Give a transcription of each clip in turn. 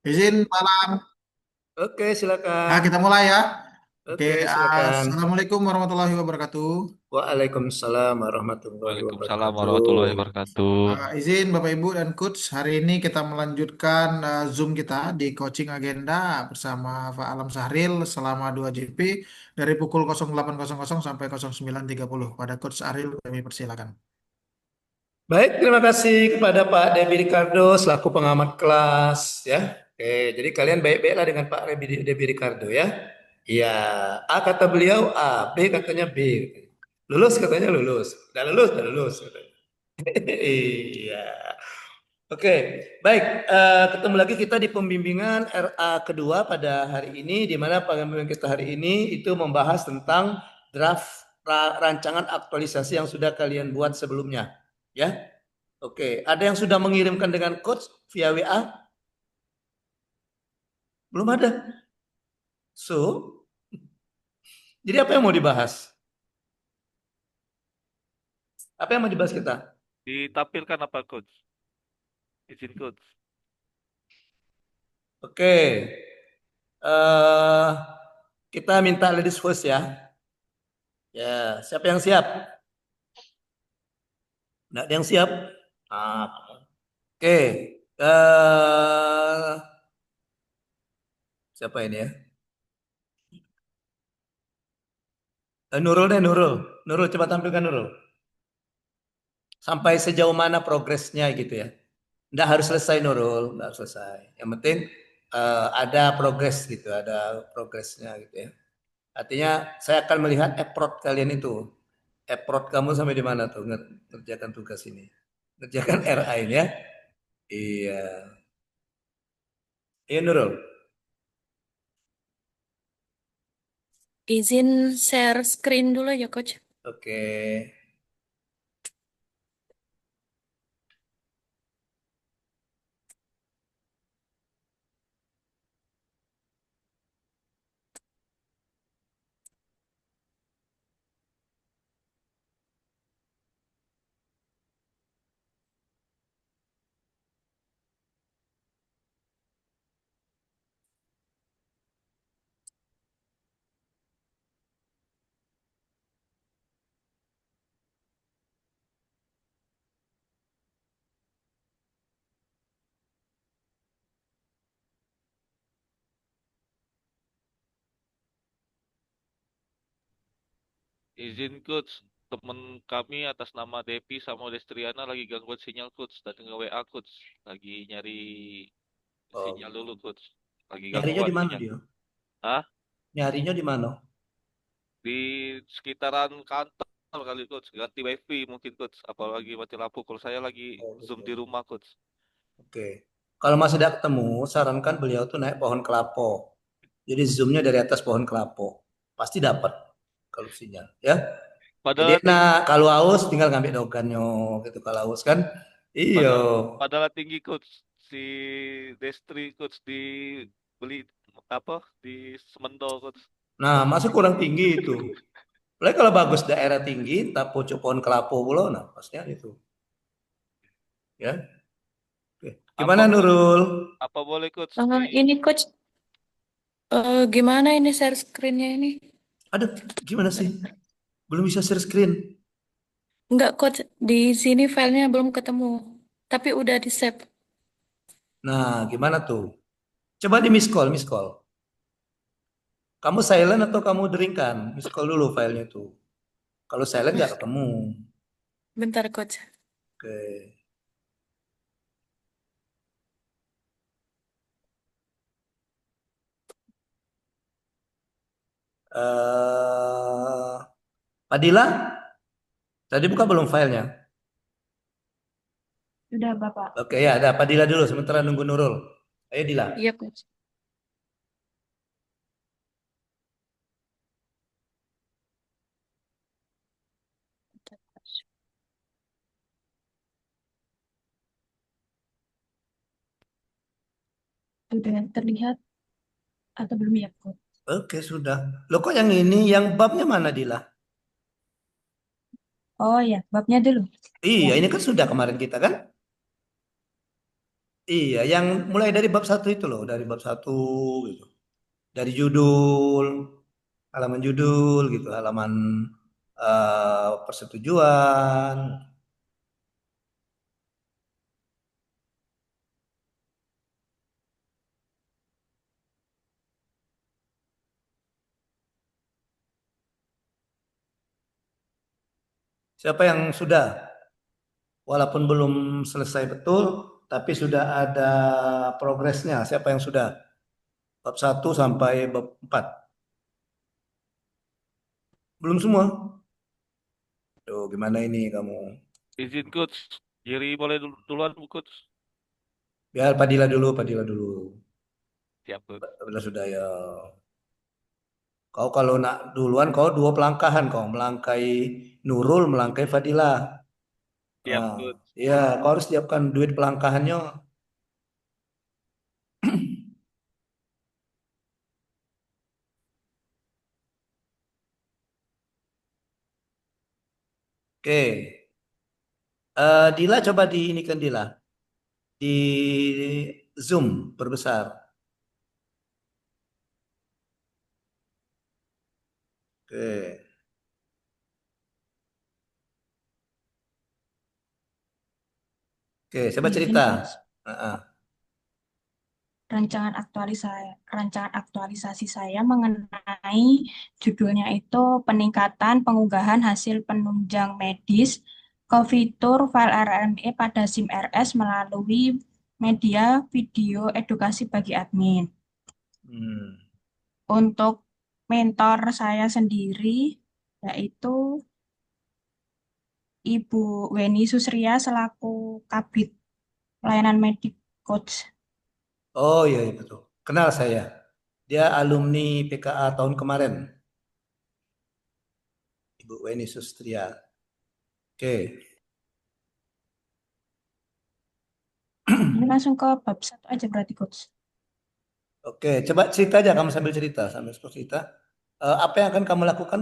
Izin malam. Oke, silakan. Kita mulai ya. Oke, Oke, silakan. Assalamualaikum warahmatullahi wabarakatuh. Waalaikumsalam warahmatullahi Oke. wabarakatuh. Waalaikumsalam warahmatullahi wabarakatuh. Izin Bapak Ibu dan Coach, hari ini kita melanjutkan Zoom kita di coaching agenda bersama Pak Alam Sahril selama 2 GP dari pukul 08.00 sampai 09.30. Pada Coach Sahril kami persilakan. Baik, terima kasih kepada Pak Debi Ricardo selaku pengamat kelas ya. Oke, jadi kalian baik-baiklah dengan Pak Debi Ricardo ya. Iya, A kata beliau A, B katanya B. Lulus katanya lulus. Udah lulus katanya. Iya. Oke, baik. Ketemu lagi kita di pembimbingan RA kedua pada hari ini, di mana pembimbingan kita hari ini itu membahas tentang draft rancangan aktualisasi yang sudah kalian buat sebelumnya. Ya, oke. Ada yang sudah mengirimkan dengan coach via WA? Belum ada. So, jadi apa yang mau dibahas? Apa yang mau dibahas kita? Ditampilkan apa, Coach? Izin, Coach. Oke, eh kita minta ladies first ya. Ya, siapa yang siap? Nggak ada yang siap? Ah, oke, siapa ini ya? Nurul deh, Nurul. Nurul, coba tampilkan Nurul. Sampai sejauh mana progresnya gitu ya. Nggak harus selesai Nurul, nggak harus selesai. Yang penting ada progres gitu, ada progresnya gitu ya. Artinya saya akan melihat effort kalian itu. Effort kamu sampai di mana tuh ngerjakan tugas ini. Ngerjakan RA ini ya. Iya. Iya Nurul. Izin share screen dulu ya, Coach. Oke. Izin, Coach. Temen kami atas nama Depi sama Destriana lagi gangguan sinyal, Coach. Dan nge-WA, Coach. Lagi nyari Oh. sinyal dulu, Coach. Lagi Nyarinya gangguan di mana sinyal. dia? Hah? Nyarinya di mana? Di sekitaran kantor kali, Coach. Ganti wifi mungkin, Coach. Apalagi mati lampu. Kalau saya lagi Oh, Zoom gitu. di rumah, Coach. Oke. Kalau masih tidak ketemu, sarankan beliau tuh naik pohon kelapo. Jadi zoomnya dari atas pohon kelapo. Pasti dapat kalau sinyal, ya. Jadi Padahal tinggi, enak kalau haus tinggal ngambil dogannya gitu kalau haus kan. Iya. padahal, padahal tinggi, Coach. Si Destri, Coach. Beli apa? Di Semendo, Coach. Nah, masih kurang tinggi itu. Apalagi kalau bagus daerah tinggi, tak pucuk pohon kelapo pulau, nah pastinya itu. Ya. Oke. Apa Gimana Nurul? apa boleh, Coach, Ini, Coach, gimana ini share screen-nya ini? Aduh, gimana sih? Belum bisa share screen. Enggak, Coach, di sini filenya belum ketemu. Tapi udah di-save. Nah, gimana tuh? Coba di miss call, miss call. Kamu silent atau kamu deringkan? Miss call dulu filenya tuh. Kalau silent nggak ketemu. Bentar, Coach. Oke. Padilla, tadi buka belum filenya? Udah, Bapak. Oke ya, ada Padilla dulu. Sementara nunggu Nurul. Ayo Dila. Iya, Coach. Bentar, Coach. Udah terlihat atau belum ya, Coach? Oke sudah. Lo kok yang ini, yang babnya mana Dila? Oh ya, babnya dulu. Iya, Ya. ini kan sudah kemarin kita kan? Iya, yang mulai dari bab satu itu loh, dari bab satu gitu. Dari judul, halaman judul gitu, halaman persetujuan. Siapa yang sudah, walaupun belum selesai betul, tapi sudah ada progresnya. Siapa yang sudah? Bab satu sampai bab 4. Belum semua. Tuh, gimana ini kamu? Izin coach. Jerry boleh duluan coach. Biar Padilla dulu, Padilla dulu. Siap coach. Padilla sudah ya. Kau kalau nak duluan, kau dua pelangkahan kau. Melangkai Nurul, melangkai Fadila. Siap Nah, coach. ya, kau harus siapkan duit pelangkahannya. Oke. Dila coba di ini kan Dila. Di Zoom perbesar. Oke. Oke, coba Iya, cerita. ini coach. Heeh. Rancangan aktualisasi saya mengenai judulnya itu peningkatan pengunggahan hasil penunjang medis ke fitur file RME pada SIM RS melalui media video edukasi bagi admin. Hmm. Untuk mentor saya sendiri yaitu Ibu Weni Susria selaku Kabid Pelayanan Medik Coach. Oh iya, iya betul. Kenal saya. Dia alumni PKA tahun kemarin. Ibu Weni Sustria. Oke. Ini langsung ke bab 1 aja berarti Coach. Oke, coba cerita aja kamu sambil cerita, sambil cerita. Apa yang akan kamu lakukan?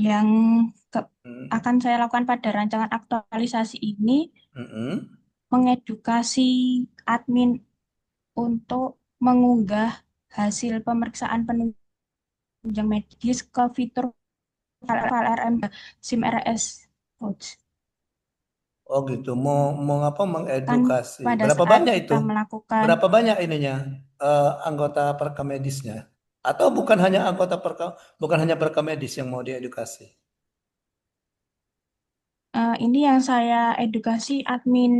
Yang ke- Hmm. akan saya lakukan pada rancangan aktualisasi ini Mm-mm. mengedukasi admin untuk mengunggah hasil pemeriksaan penunjang medis ke fitur file RM SIM RS Coach. Oh gitu, mau apa Kan mengedukasi. pada Berapa saat banyak itu? kita melakukan Berapa banyak ininya anggota perkamedisnya? Atau bukan hanya bukan hanya perkamedis yang mau diedukasi? ini yang saya edukasi admin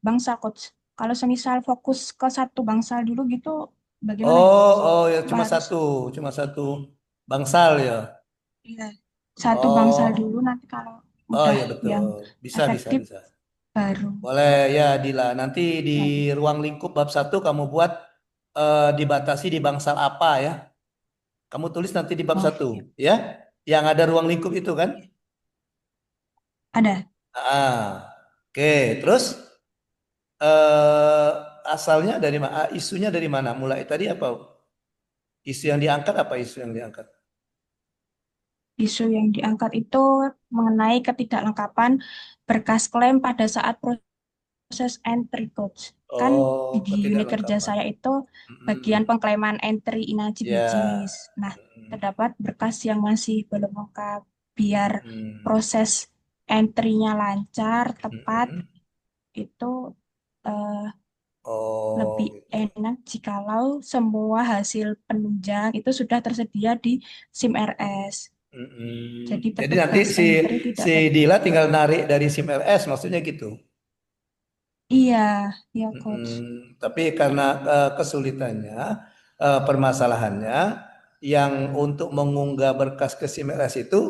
bangsa Coach. Kalau semisal fokus ke satu bangsal dulu gitu, bagaimana ya Oh, Coach? oh ya Apa cuma harus satu, cuma satu bangsal ya. iya, satu bangsal dulu Oh, nanti kalau oh udah ya yang betul. Bisa, bisa, efektif bisa. baru Boleh ya Dila. Nanti di lanjut. ruang lingkup bab satu kamu buat dibatasi di bangsal apa ya? Kamu tulis nanti di bab Oh, satu, siap. ya. Yang ada ruang lingkup itu kan? Ada. Ah, oke. Terus eh asalnya dari mana? Isunya dari mana? Mulai tadi apa? Isu yang diangkat apa isu yang diangkat? Isu yang diangkat itu mengenai ketidaklengkapan berkas klaim pada saat proses entry coach. Kan Oh, di unit kerja ketidaklengkapan. saya itu bagian Mm-mm. pengklaiman entry inajib Ya. bijis. Nah, Mm-mm. terdapat berkas yang masih belum lengkap. Biar Mm-mm. proses entry-nya lancar, tepat, Mm-mm. itu eh, Oh, lebih gitu. enak jikalau semua hasil penunjang itu sudah tersedia di SIM RS. Jadi Mm-mm. Jadi nanti petugas si entry tidak si perlu. Dila tinggal narik dari SIM RS, maksudnya gitu. Iya, ya coach. Mm-mm. Tapi karena kesulitannya, permasalahannya, yang untuk mengunggah berkas ke SIM RS itu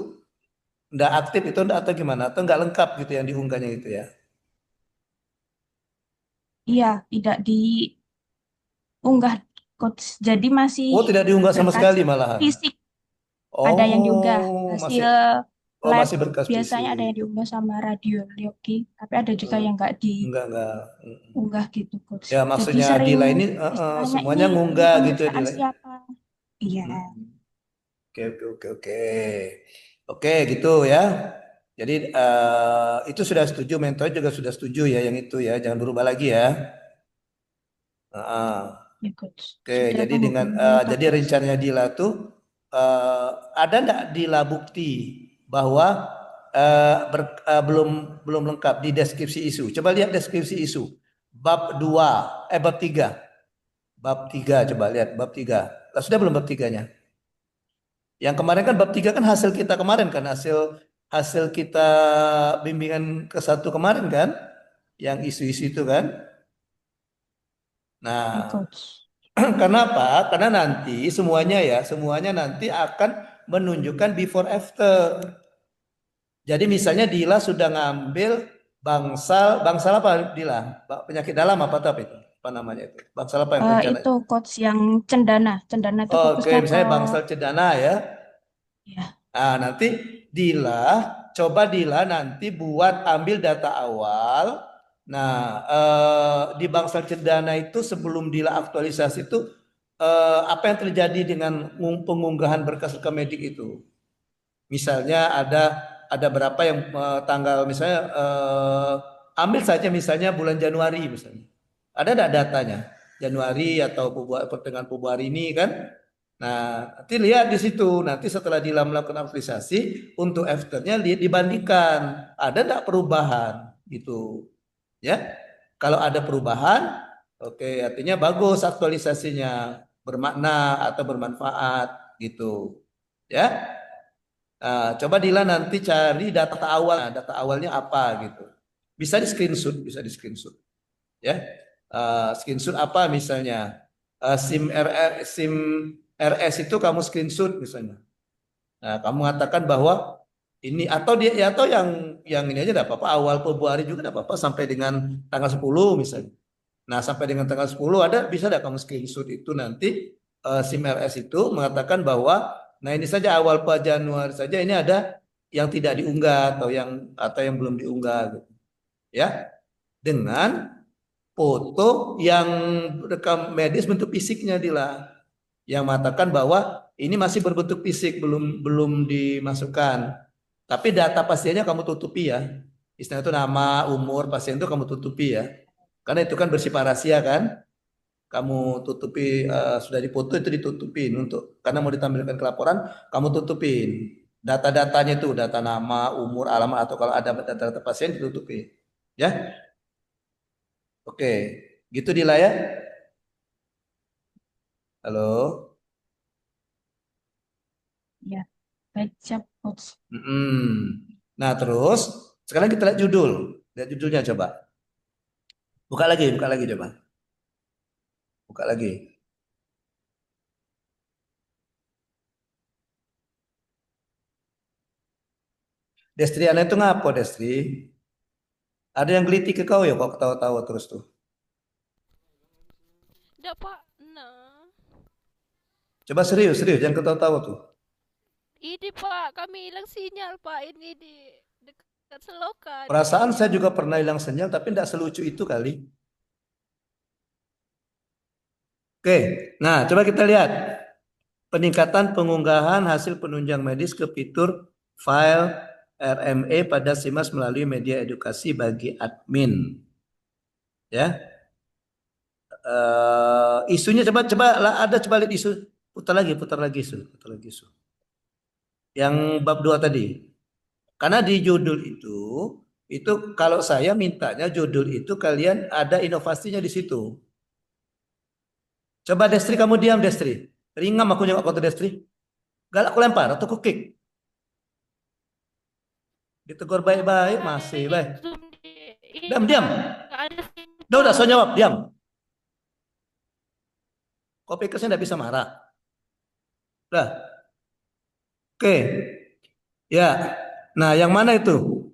nggak aktif itu atau gimana? Atau nggak lengkap gitu yang diunggahnya itu ya? Iya, tidak diunggah coach. Jadi masih Oh, tidak diunggah sama berkas sekali malahan. fisik ada yang diunggah. Oh, Hasil masih oh lab masih berkas biasanya ada fisik. yang diunggah sama radiologi, tapi ada juga Hmm, yang nggak enggak. Mm. diunggah gitu coach. Ya Jadi maksudnya sering Dila ini istilahnya semuanya ini ngunggah gitu ya pemeriksaan Dila. siapa? Iya, Mm. Oke, oke, oke, oke. Oke, gitu ya. Jadi itu sudah setuju, mentor juga sudah setuju ya yang itu ya, jangan berubah lagi ya. Ah, Ya, Coach. oke, Sudah jadi tunggu dengan monitor, jadi Coach. rencananya Dila tuh ada enggak Dila bukti bahwa belum belum lengkap di deskripsi isu. Coba lihat deskripsi isu. Bab 2, bab 3. Bab 3 coba lihat bab 3. Lah, sudah belum bab 3-nya? Yang kemarin kan bab 3 kan hasil kita kemarin kan, hasil hasil kita bimbingan ke satu kemarin kan, yang isu-isu itu kan. Ya, Nah, Coach. karena apa? Karena nanti semuanya ya, semuanya nanti akan menunjukkan before after. Jadi misalnya Dila sudah ngambil bangsal apa Dila? Penyakit dalam apa tapi itu? Apa namanya itu? Bangsal apa yang rencana? Itu Coach yang cendana. Cendana itu Oke, fokusnya ke misalnya bangsal cedana ya. ya. Nah, nanti coba Dila nanti buat ambil data awal. Nah, di bangsal cendana itu sebelum Dila aktualisasi itu apa yang terjadi dengan pengunggahan berkas rekam medik itu? Misalnya ada berapa yang tanggal misalnya ambil saja misalnya bulan Januari misalnya. Ada enggak datanya? Januari atau pertengahan Februari ini kan? Nah, nanti lihat di situ. Nanti setelah Dila melakukan aktualisasi untuk afternya lihat dibandingkan ada enggak perubahan gitu. Ya. Kalau ada perubahan, oke, artinya bagus aktualisasinya, bermakna atau bermanfaat gitu. Ya. Coba Dila nanti cari data awal, data awalnya apa gitu. Bisa di screenshot, ya. Screenshot apa misalnya? SIM RS itu kamu screenshot misalnya. Nah, kamu mengatakan bahwa ini atau dia ya atau yang ini aja enggak apa-apa, awal Februari juga enggak apa-apa sampai dengan tanggal 10 misalnya. Nah, sampai dengan tanggal 10 bisa enggak kamu screenshot itu nanti SIM RS itu mengatakan bahwa nah ini saja awal per Januari saja ini ada yang tidak diunggah atau yang belum diunggah gitu. Ya, dengan foto yang rekam medis bentuk fisiknya Dila yang mengatakan bahwa ini masih berbentuk fisik belum belum dimasukkan. Tapi data pasiennya kamu tutupi ya. Istilah itu nama, umur pasien itu kamu tutupi ya. Karena itu kan bersifat rahasia kan. Kamu tutupi sudah dipoto itu ditutupin untuk karena mau ditampilkan ke laporan, kamu tutupin. Data-datanya itu data nama, umur, alamat atau kalau ada data-data pasien ditutupin. Ya. Oke. Gitu Dila ya. Halo. Ya, baik siap, Coach. Nah, terus sekarang kita lihat judul. Lihat judulnya coba. Buka lagi coba. Buka lagi. Destriana itu ngapa, Destri? Ada yang gelitik ke kau ya kok ketawa-tawa terus tuh. Enggak, Pak. Nah, Coba serius, serius jangan ketawa-tawa tuh. ini Pak, kami hilang sinyal Pak. Ini di dekat selokan. Perasaan saya juga pernah hilang sinyal tapi tidak selucu itu kali. Oke, nah coba kita lihat peningkatan pengunggahan hasil penunjang medis ke fitur file RME pada SIMAS melalui media edukasi bagi admin. Ya, isunya coba lah ada coba lihat isu, putar lagi isu. Yang bab 2 tadi. Karena di judul itu kalau saya mintanya judul itu kalian ada inovasinya di situ. Coba Destri kamu diam Destri. Ringam aku nengok kau Destri. Galak aku lempar atau aku kick. Ditegur baik-baik masih baik. Zoom di ini Diam. nggak ada Udah, so sinyal. jawab, diam. Kau pikir saya tidak bisa marah? Udah. Oke. Ya. Nah, yang mana itu?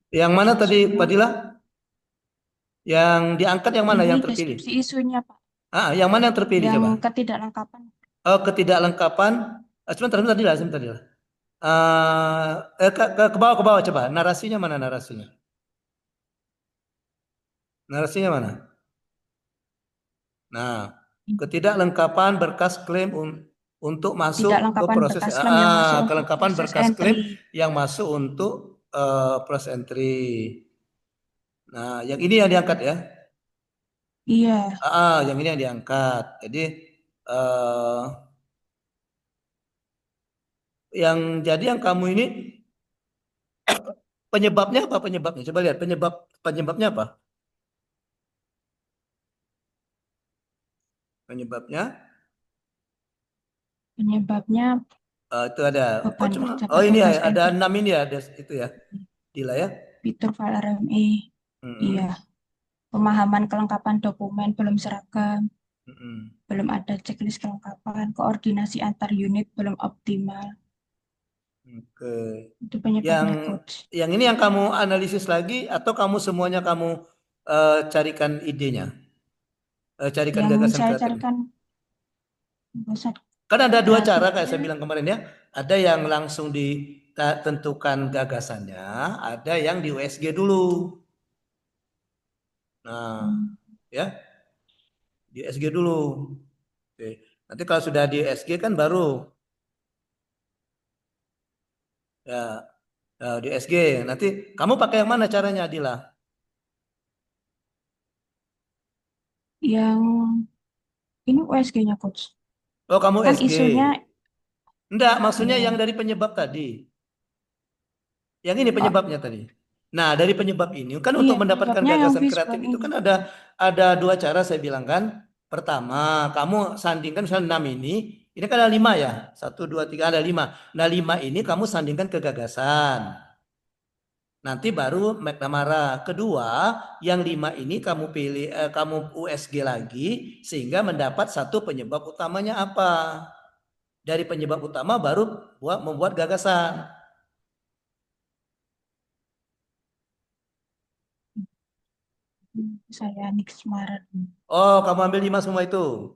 Yang mana tadi, Fadila? Yang diangkat yang mana Ini yang terpilih? deskripsi isunya, Pak. Yang mana yang terpilih Yang coba? ketidaklengkapan. Ketidaklengkapan. Sebentar Dila. Ke bawah coba. Narasinya mana narasinya? Narasinya mana? Nah, ketidaklengkapan berkas klaim untuk masuk ke Ketidakangkapan proses berkas klaim yang masuk untuk kelengkapan proses berkas klaim entry. yang masuk untuk proses entry. Nah, yang ini yang diangkat ya. Iya, Yang ini yang diangkat. Jadi eh, yang kamu ini penyebabnya apa penyebabnya? Coba lihat penyebabnya apa? Penyebabnya penyebabnya itu ada. Oh beban cuma kerja ini ya petugas ada entry 6 ini ya ada itu ya. Gila ya. fitur file RME. Iya, Mm-mm. pemahaman kelengkapan dokumen belum seragam, Mm-mm. belum ada checklist kelengkapan, koordinasi antar unit belum optimal. Oke. Itu Yang penyebabnya, Coach. yang ini yang kamu analisis lagi atau kamu semuanya kamu carikan idenya, carikan Yang gagasan saya kreatifnya. carikan gagasan Kan ada dua cara kayak kreatifnya, saya bilang kemarin ya. Ada yang langsung ditentukan gagasannya, ada yang di USG dulu. Nah, hmm, ya di USG dulu. Oke. Nanti kalau sudah di USG kan baru ya, di USG. Nanti kamu pakai yang mana caranya, Adila? yang ini USG-nya, Coach. Oh, kamu Kan SG. isunya, Enggak, maksudnya yang ya, dari penyebab tadi. Yang ini oh, penyebabnya tadi. Nah, dari penyebab ini kan iya, untuk mendapatkan penyebabnya yang gagasan kreatif fishbone itu ini. kan ada dua cara saya bilang kan. Pertama, kamu sandingkan misalnya 6 ini kan ada 5 ya. Satu, dua, tiga, ada 5. Nah, 5 ini kamu sandingkan ke gagasan. Nanti baru McNamara. Kedua, yang 5 ini kamu pilih, kamu USG lagi sehingga mendapat satu penyebab utamanya apa. Dari penyebab utama baru membuat gagasan. Saya Nix Maret. Oh, kamu ambil 5 semua itu.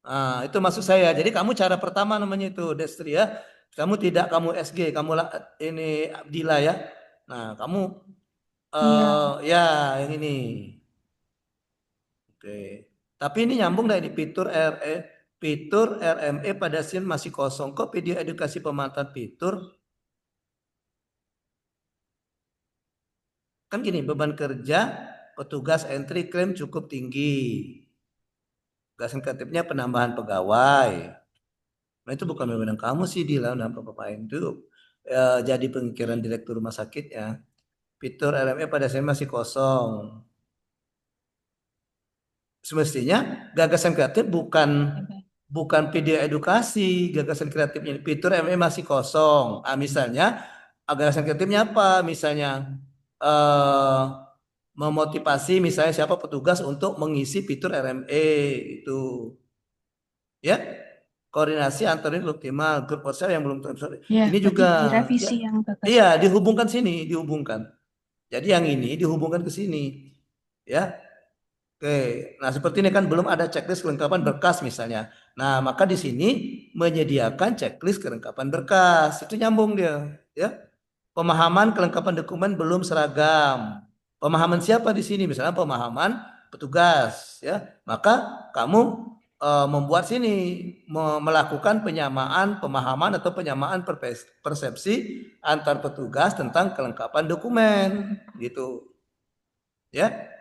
Nah, itu maksud saya. Jadi kamu cara pertama namanya itu Destri ya. Kamu tidak kamu SG, kamu ini Abdillah ya. Nah, kamu Iya, ya yang ini. Oke. Tapi ini nyambung dari fitur RME pada SIM masih kosong. Kok video edukasi pemanfaatan fitur? Kan gini, beban kerja petugas entry klaim cukup tinggi. Gagasan kreatifnya penambahan pegawai. Nah itu bukan wewenang kamu sih Dila, nah Bapak itu jadi pemikiran direktur rumah sakit ya. Fitur RME pada saya masih kosong. Semestinya gagasan kreatif bukan hebat. bukan video edukasi, gagasan kreatifnya fitur RME masih kosong. Misalnya gagasan kreatifnya apa? Misalnya eh, memotivasi misalnya siapa petugas untuk mengisi fitur RME itu ya. Koordinasi antar unit optimal, grup WhatsApp yang belum Ya, ini berarti juga ya, direvisi yang iya gagasan. dihubungkan sini, dihubungkan. Jadi yang ini dihubungkan ke sini, ya. Oke, nah seperti ini kan belum ada checklist kelengkapan berkas misalnya. Nah maka di sini menyediakan checklist kelengkapan berkas, itu nyambung dia, ya. Pemahaman kelengkapan dokumen belum seragam. Pemahaman siapa di sini? Misalnya pemahaman petugas, ya. Maka kamu membuat sini melakukan penyamaan pemahaman atau penyamaan persepsi antar petugas tentang kelengkapan dokumen, gitu, ya.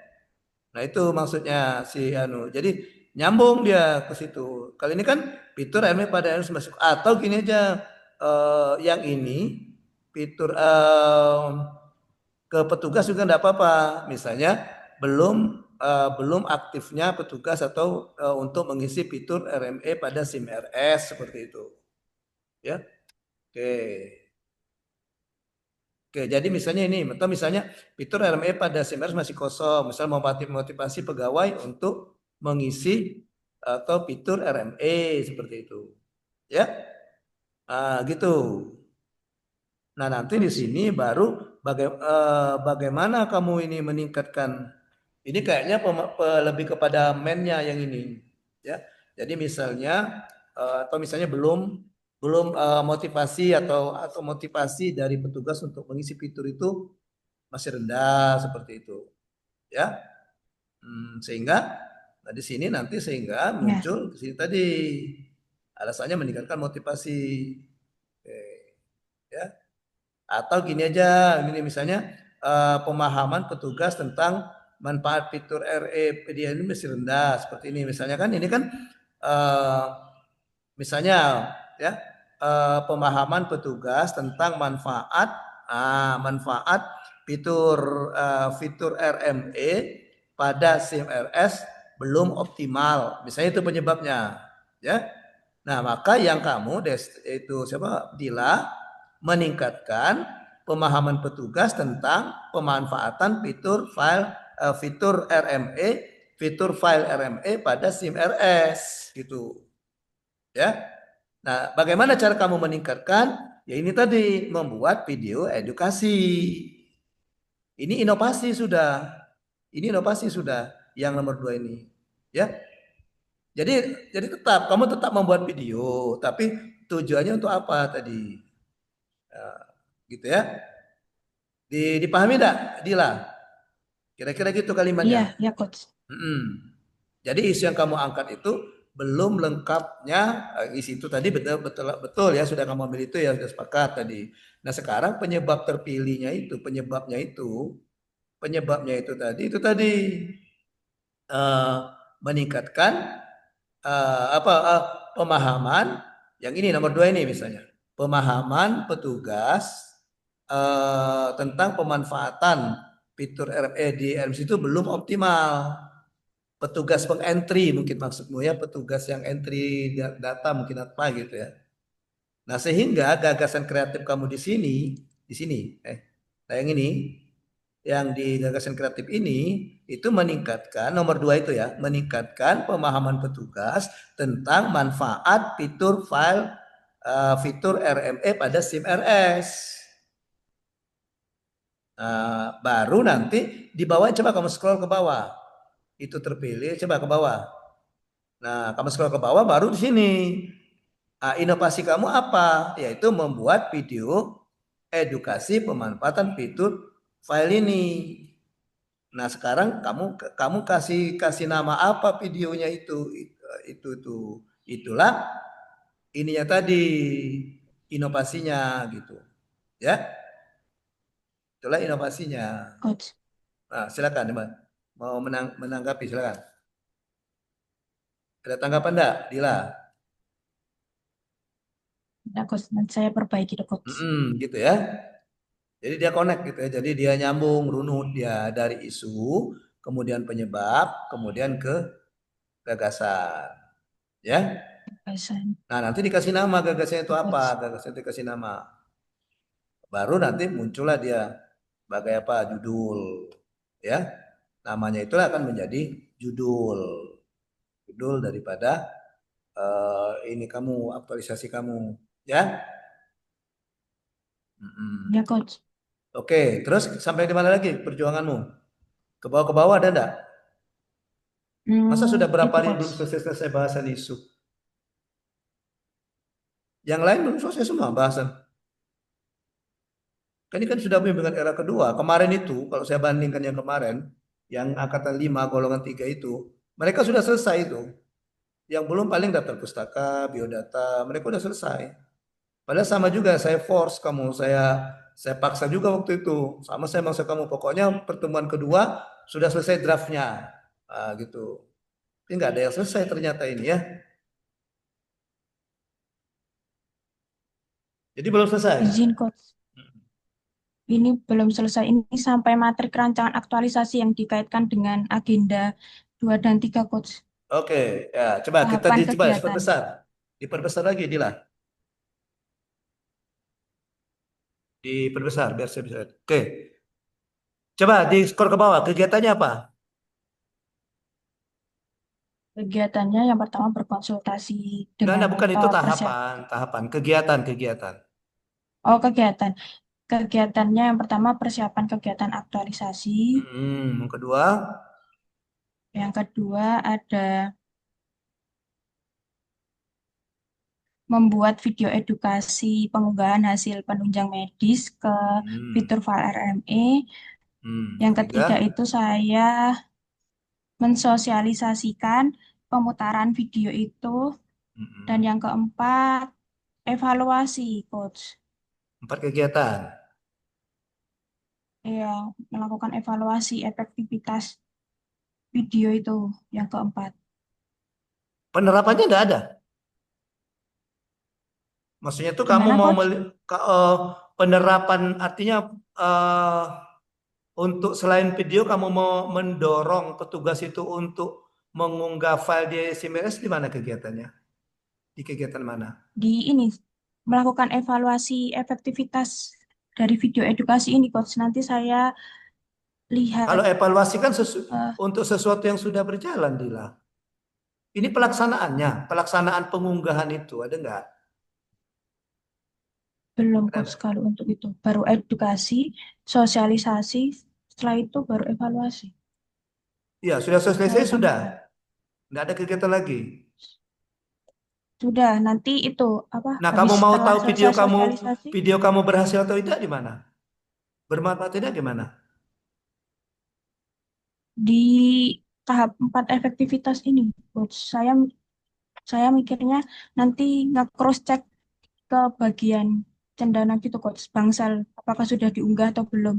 Nah itu maksudnya si anu. Jadi nyambung dia ke situ. Kali ini kan fitur RME pada harus masuk atau gini aja yang ini fitur ke petugas juga enggak apa-apa. Misalnya belum aktifnya petugas atau untuk mengisi fitur RME pada SIM RS seperti itu. Ya. Oke. Oke, jadi misalnya ini, atau misalnya fitur RME pada SIM-RS masih kosong, misal memotivasi pegawai untuk mengisi atau fitur RME seperti itu, ya, gitu. Nah nanti di sini baru bagaimana kamu ini meningkatkan, ini kayaknya lebih kepada mainnya yang ini, ya. Jadi misalnya atau misalnya belum belum motivasi atau motivasi dari petugas untuk mengisi fitur itu masih rendah seperti itu, ya. Sehingga nah di sini nanti sehingga Ya, muncul di sini tadi Alasannya meningkatkan motivasi. Oke, ya. Atau gini aja, gini misalnya pemahaman petugas tentang manfaat fitur RE dia ini masih rendah seperti ini. Misalnya kan ini kan eh, misalnya ya pemahaman petugas tentang manfaat fitur RME pada SIM RS belum optimal. Misalnya itu penyebabnya, ya. Nah, maka yang kamu itu siapa? Dila meningkatkan pemahaman petugas tentang pemanfaatan fitur file RME pada SIM RS gitu. Ya. Nah, bagaimana cara kamu meningkatkan? Ya ini tadi membuat video edukasi. Ini inovasi sudah. Ini inovasi sudah yang nomor 2 ini. Ya. Jadi kamu tetap membuat video, tapi tujuannya untuk apa tadi? Nah, gitu ya. Dipahami enggak, Dila? Kira-kira gitu Iya, kalimatnya. ya Coach. Jadi isu yang kamu angkat itu belum lengkapnya isi itu tadi betul ya sudah kamu ambil itu ya sudah sepakat tadi. Nah sekarang penyebabnya itu tadi meningkatkan pemahaman yang ini nomor 2 ini misalnya pemahaman petugas tentang pemanfaatan fitur RME di RMC itu belum optimal. Petugas pengentry mungkin maksudmu ya, petugas yang entry data mungkin apa gitu ya. Nah, sehingga gagasan kreatif kamu di sini, nah yang di gagasan kreatif ini itu meningkatkan nomor 2 itu ya, meningkatkan pemahaman petugas tentang manfaat fitur RME pada SIM RS. Nah, baru nanti di bawah coba kamu scroll ke bawah. Itu terpilih, coba ke bawah. Nah, kamu scroll ke bawah baru di sini. Inovasi kamu apa? Yaitu membuat video edukasi pemanfaatan fitur file ini. Nah, sekarang kamu kasih nama apa videonya itu? Itulah ininya tadi inovasinya gitu. Ya. Itulah inovasinya. Coach. Nah, silakan, teman. Mau menanggapi silakan. Ada tanggapan enggak, Dila? Ya Coach, nanti saya perbaiki deh Coach. Gitu ya. Jadi dia connect gitu ya. Jadi dia nyambung runut dia dari isu, kemudian penyebab, kemudian ke gagasan. Ya. Gagasan. Nah, nanti dikasih nama gagasannya itu apa? Coach. Gagasan dikasih nama. Baru nanti muncullah dia sebagai apa? Judul. Ya. Namanya itulah akan menjadi judul. Judul daripada ini kamu aktualisasi kamu, ya. Ya Coach. Oke, terus sampai di mana lagi perjuanganmu? Ke bawah ada enggak? Masa sudah berapa Itu hari belum Coach. selesai bahasan isu? Yang lain belum selesai semua bahasan. Ini kan sudah bimbingan era kedua. Kemarin itu, kalau saya bandingkan yang kemarin, yang angkatan 5 golongan 3 itu, mereka sudah selesai itu. Yang belum paling daftar pustaka, biodata, mereka sudah selesai. Padahal sama juga saya force kamu, saya paksa juga waktu itu. Sama saya maksa kamu, pokoknya pertemuan kedua sudah selesai draftnya. Gitu. Tapi nggak ada yang selesai ternyata ini ya. Jadi belum selesai. Izin Coach. Ini belum selesai. Ini sampai materi rancangan aktualisasi yang dikaitkan dengan agenda 2 dan 3 Coach. Oke, ya coba kita Tahapan coba kegiatan. diperbesar lagi Dila. Diperbesar biar saya bisa. Oke. Coba di skor ke bawah, kegiatannya apa? Kegiatannya yang pertama berkonsultasi dengan Enggak, bukan itu persiapan. tahapan, kegiatan. Oh, kegiatan. Kegiatannya yang pertama persiapan kegiatan aktualisasi. Yang kedua, Yang kedua ada membuat video edukasi pengunggahan hasil penunjang medis ke fitur file RME. Yang ketiga itu saya mensosialisasikan pemutaran video itu Dan Mm-mm. yang keempat, evaluasi, Coach. 4 kegiatan. Ya, melakukan evaluasi efektivitas video itu yang keempat. Penerapannya enggak ada. Maksudnya tuh kamu Gimana, mau Coach? penerapan artinya eh, untuk selain video kamu mau mendorong petugas itu untuk mengunggah file di SMS di mana kegiatannya? Di kegiatan mana? Di ini, melakukan evaluasi efektivitas dari video edukasi ini, Coach. Nanti saya Kalau lihat evaluasi kan eh, untuk sesuatu yang sudah berjalan, Dila. Ini pelaksanaannya, pelaksanaan pengunggahan itu ada nggak? belum, Ada Coach, nggak? kalau untuk itu. Baru edukasi, sosialisasi, setelah itu baru evaluasi. Iya, sudah selesai Saya sudah. tambahkan. Nggak ada kegiatan lagi. Sudah, nanti itu apa? Nah, Habis kamu mau setelah tahu selesai sosialisasi, video kamu berhasil atau tidak di mana? Bermanfaat tidak gimana? di tahap 4 efektivitas ini, Coach, saya mikirnya nanti nge-cross check ke bagian cendana gitu, Coach. Bangsal, apakah sudah diunggah atau belum?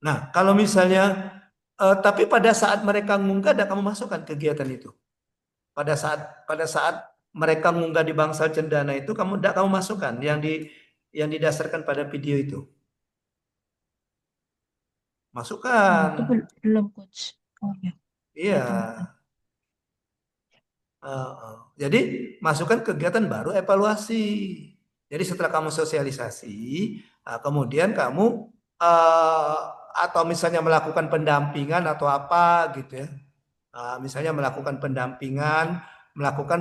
Nah, kalau misalnya, tapi pada saat mereka ngunggah, ada kamu masukkan kegiatan itu. Pada saat mereka ngunggah di Bangsal Cendana itu, kamu masukkan yang didasarkan pada video itu. Oh, itu Masukkan. belum, Coach. Oh ya, Iya. saya tambahkan. Jadi masukkan kegiatan baru evaluasi. Jadi setelah kamu sosialisasi, kemudian kamu uh, atau misalnya melakukan pendampingan atau apa gitu ya. Misalnya melakukan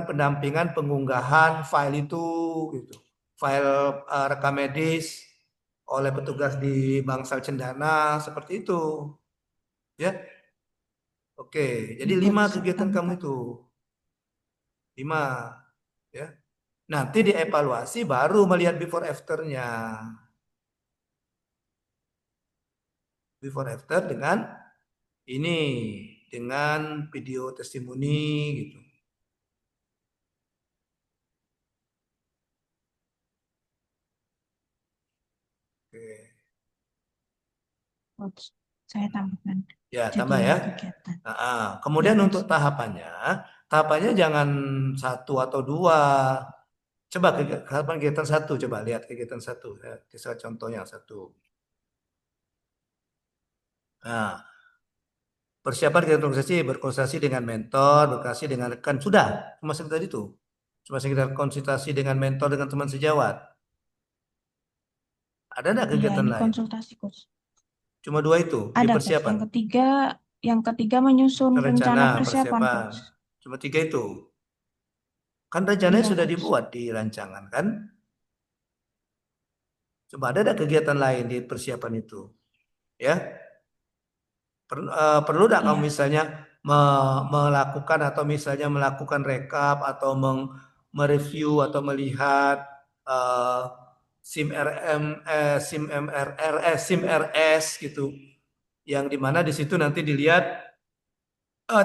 pendampingan pengunggahan file itu gitu. File rekam medis oleh petugas di Bangsal Cendana seperti itu, ya. Oke, jadi Ya, 5 Coach, saya kegiatan kamu tambahkan. itu. 5, ya. Nanti dievaluasi baru melihat before after-nya. Before after ini dengan video testimoni gitu. Oke. Coach, saya tambahkan. Ya, Jadi tambah 5 ya. kegiatan. Ya, Kemudian Coach. untuk tahapannya jangan 1 atau 2. Coba kegiatan 1, coba lihat kegiatan 1. Ya, kisah contohnya 1. Nah, persiapan kegiatan organisasi, berkonsultasi dengan mentor, berkonsultasi dengan rekan. Sudah, cuma sekedar itu. Cuma sekedar konsultasi dengan mentor, dengan teman sejawat. Ada enggak Iya, kegiatan ini lain? konsultasi, Coach. Cuma 2 itu di Ada, Coach. persiapan. Yang ketiga menyusun Rencana rencana persiapan, persiapan. Coach. Cuma 3 itu. Kan rencananya Iya, sudah Coach. dibuat di rancangan kan? Coba ada enggak kegiatan lain di persiapan itu? Ya, perlu enggak kamu Iya, misalnya melakukan atau misalnya melakukan rekap atau mereview atau melihat eh, SIM RM, SIM MRR, SIM RS gitu, yang dimana di situ nanti dilihat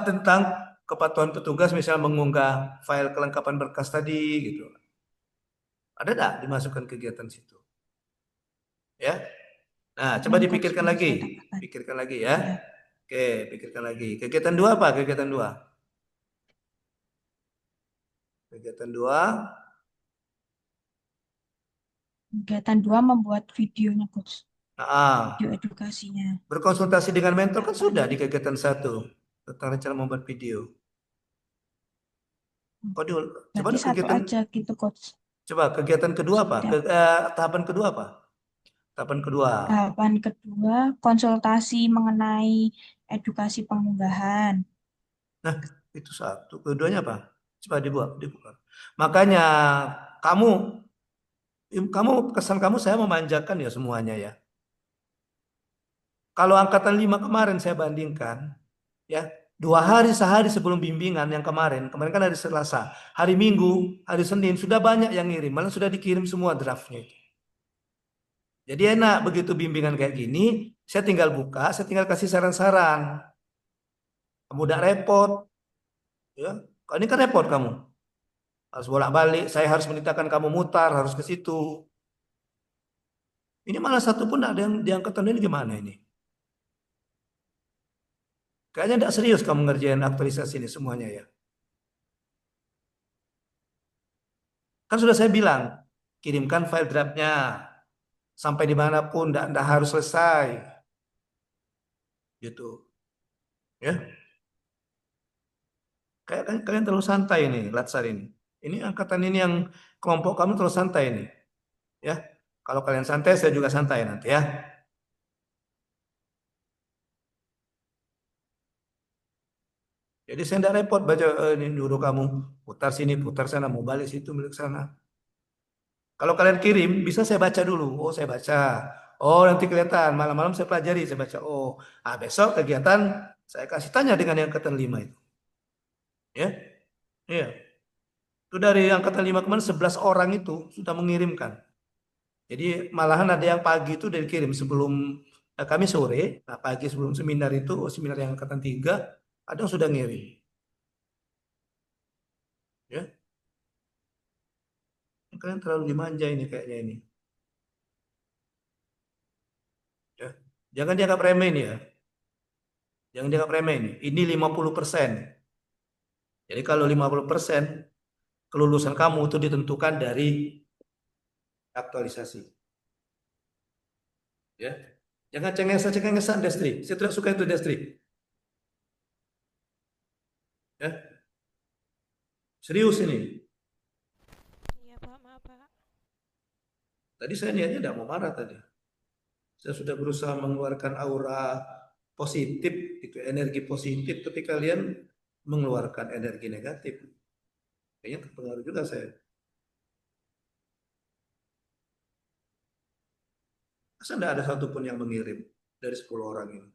tentang kepatuhan petugas misal mengunggah file kelengkapan berkas tadi gitu. Ada enggak dimasukkan kegiatan situ? Ya. Nah, coba belum, Coach. dipikirkan Nanti lagi. saya tambahkan. Pikirkan lagi ya. Iya. Oke, pikirkan lagi. Kegiatan 2 apa? Kegiatan 2. Kegiatan 2. Kegiatan 2 membuat videonya, Coach. Video Nah, edukasinya. berkonsultasi dengan mentor kan Kapan? sudah di kegiatan 1 tentang rencana membuat video. Kok coba Berarti satu kegiatan, aja gitu, Coach. coba kegiatan kedua apa? Seperti apa? Tahapan kedua apa? Tahapan kedua. Tahapan kedua, konsultasi mengenai edukasi pengunggahan. Nah, itu 1. Keduanya apa? Coba dibuka. Makanya kamu kesan kamu saya memanjakan ya semuanya ya. Kalau angkatan 5 kemarin saya bandingkan, ya 2 hari sehari sebelum bimbingan yang kemarin kan hari Selasa, hari Minggu, hari Senin sudah banyak yang ngirim, malah sudah dikirim semua draftnya itu. Jadi enak begitu bimbingan kayak gini, saya tinggal buka, saya tinggal kasih saran-saran. Kamu udah repot, ya. Ini kan repot kamu. Harus bolak-balik, saya harus menitahkan kamu mutar, harus ke situ. Ini malah satu pun nggak ada yang diangkat ini gimana ini? Kayaknya tidak serius kamu ngerjain aktualisasi ini semuanya ya. Kan sudah saya bilang, kirimkan file draftnya sampai dimanapun, tidak harus selesai, gitu. Ya, kayak kan kalian terlalu santai nih, Latsar ini. Ini angkatan ini yang kelompok kamu terlalu santai nih, ya. Kalau kalian santai, saya juga santai nanti ya. Jadi saya tidak repot baca ini dulu kamu putar sini, putar sana, mau balik situ, balik sana. Kalau kalian kirim, bisa saya baca dulu. Oh, saya baca. Oh, nanti kelihatan. Malam-malam saya pelajari, saya baca. Oh, besok kegiatan saya kasih tanya dengan yang angkatan 5 itu. Ya, iya. Itu dari angkatan 5 kemarin 11 orang itu sudah mengirimkan. Jadi malahan ada yang pagi itu udah dikirim sebelum kami sore. Nah, pagi sebelum seminar itu, seminar yang angkatan 3, ada yang sudah ngirim. Ya, kalian terlalu dimanja ini kayaknya ini. Ya. Jangan dianggap remeh ini ya. Jangan dianggap remeh ini. Ini 50%. Jadi kalau 50% kelulusan kamu itu ditentukan dari aktualisasi. Ya. Jangan cengengesan Destri. Saya tidak suka itu Destri. Ya. Serius ini. Iya Pak, maaf Pak. Tadi saya niatnya tidak mau marah tadi. Saya sudah berusaha mengeluarkan aura positif, itu energi positif, tapi kalian mengeluarkan energi negatif. Kayaknya terpengaruh juga saya. Masa tidak ada satupun yang mengirim dari 10 orang ini?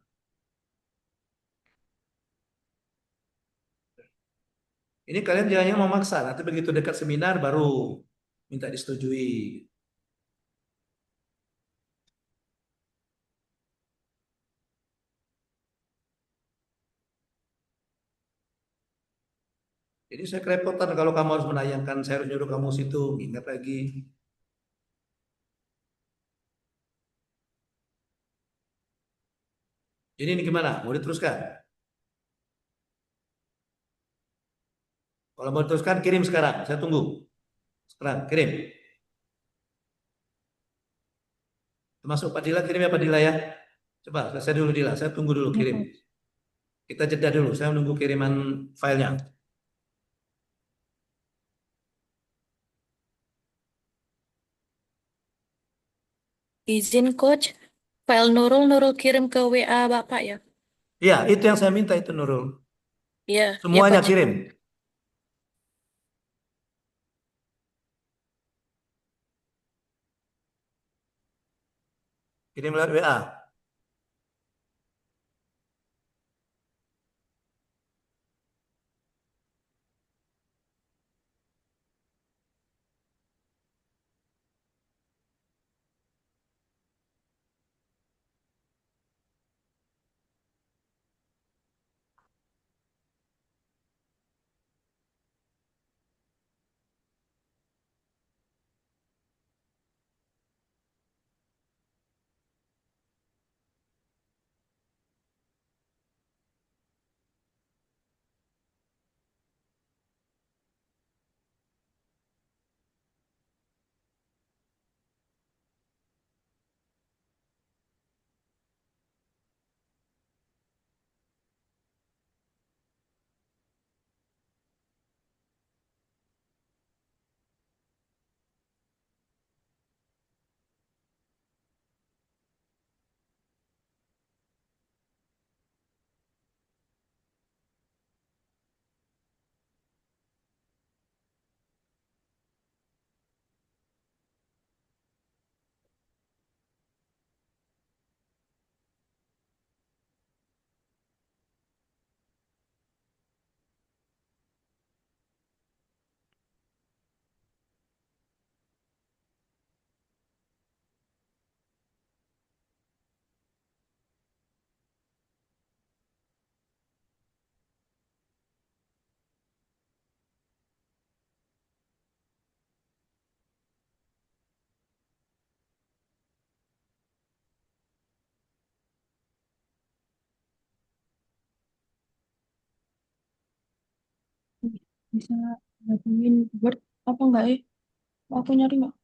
Ini kalian jangan memaksa, nanti begitu dekat seminar baru minta disetujui. Jadi saya kerepotan kalau kamu harus menayangkan, saya harus nyuruh kamu situ, ingat lagi. Jadi ini gimana? Mau diteruskan? Kalau mau diteruskan, kirim sekarang. Saya tunggu. Sekarang, kirim. Termasuk Pak Dila, kirim ya Pak Dila ya. Coba, saya dulu Dila. Saya tunggu dulu Ya, kirim. Pak. Kita jeda dulu. Saya menunggu kiriman filenya. Izin coach, file Nurul kirim ke WA Bapak ya? Iya, itu yang saya minta itu Nurul. Iya, ya Semuanya coach. kirim. Kirim lewat WA. bisa gabungin Word apa enggak ya? Aku nyari nggak?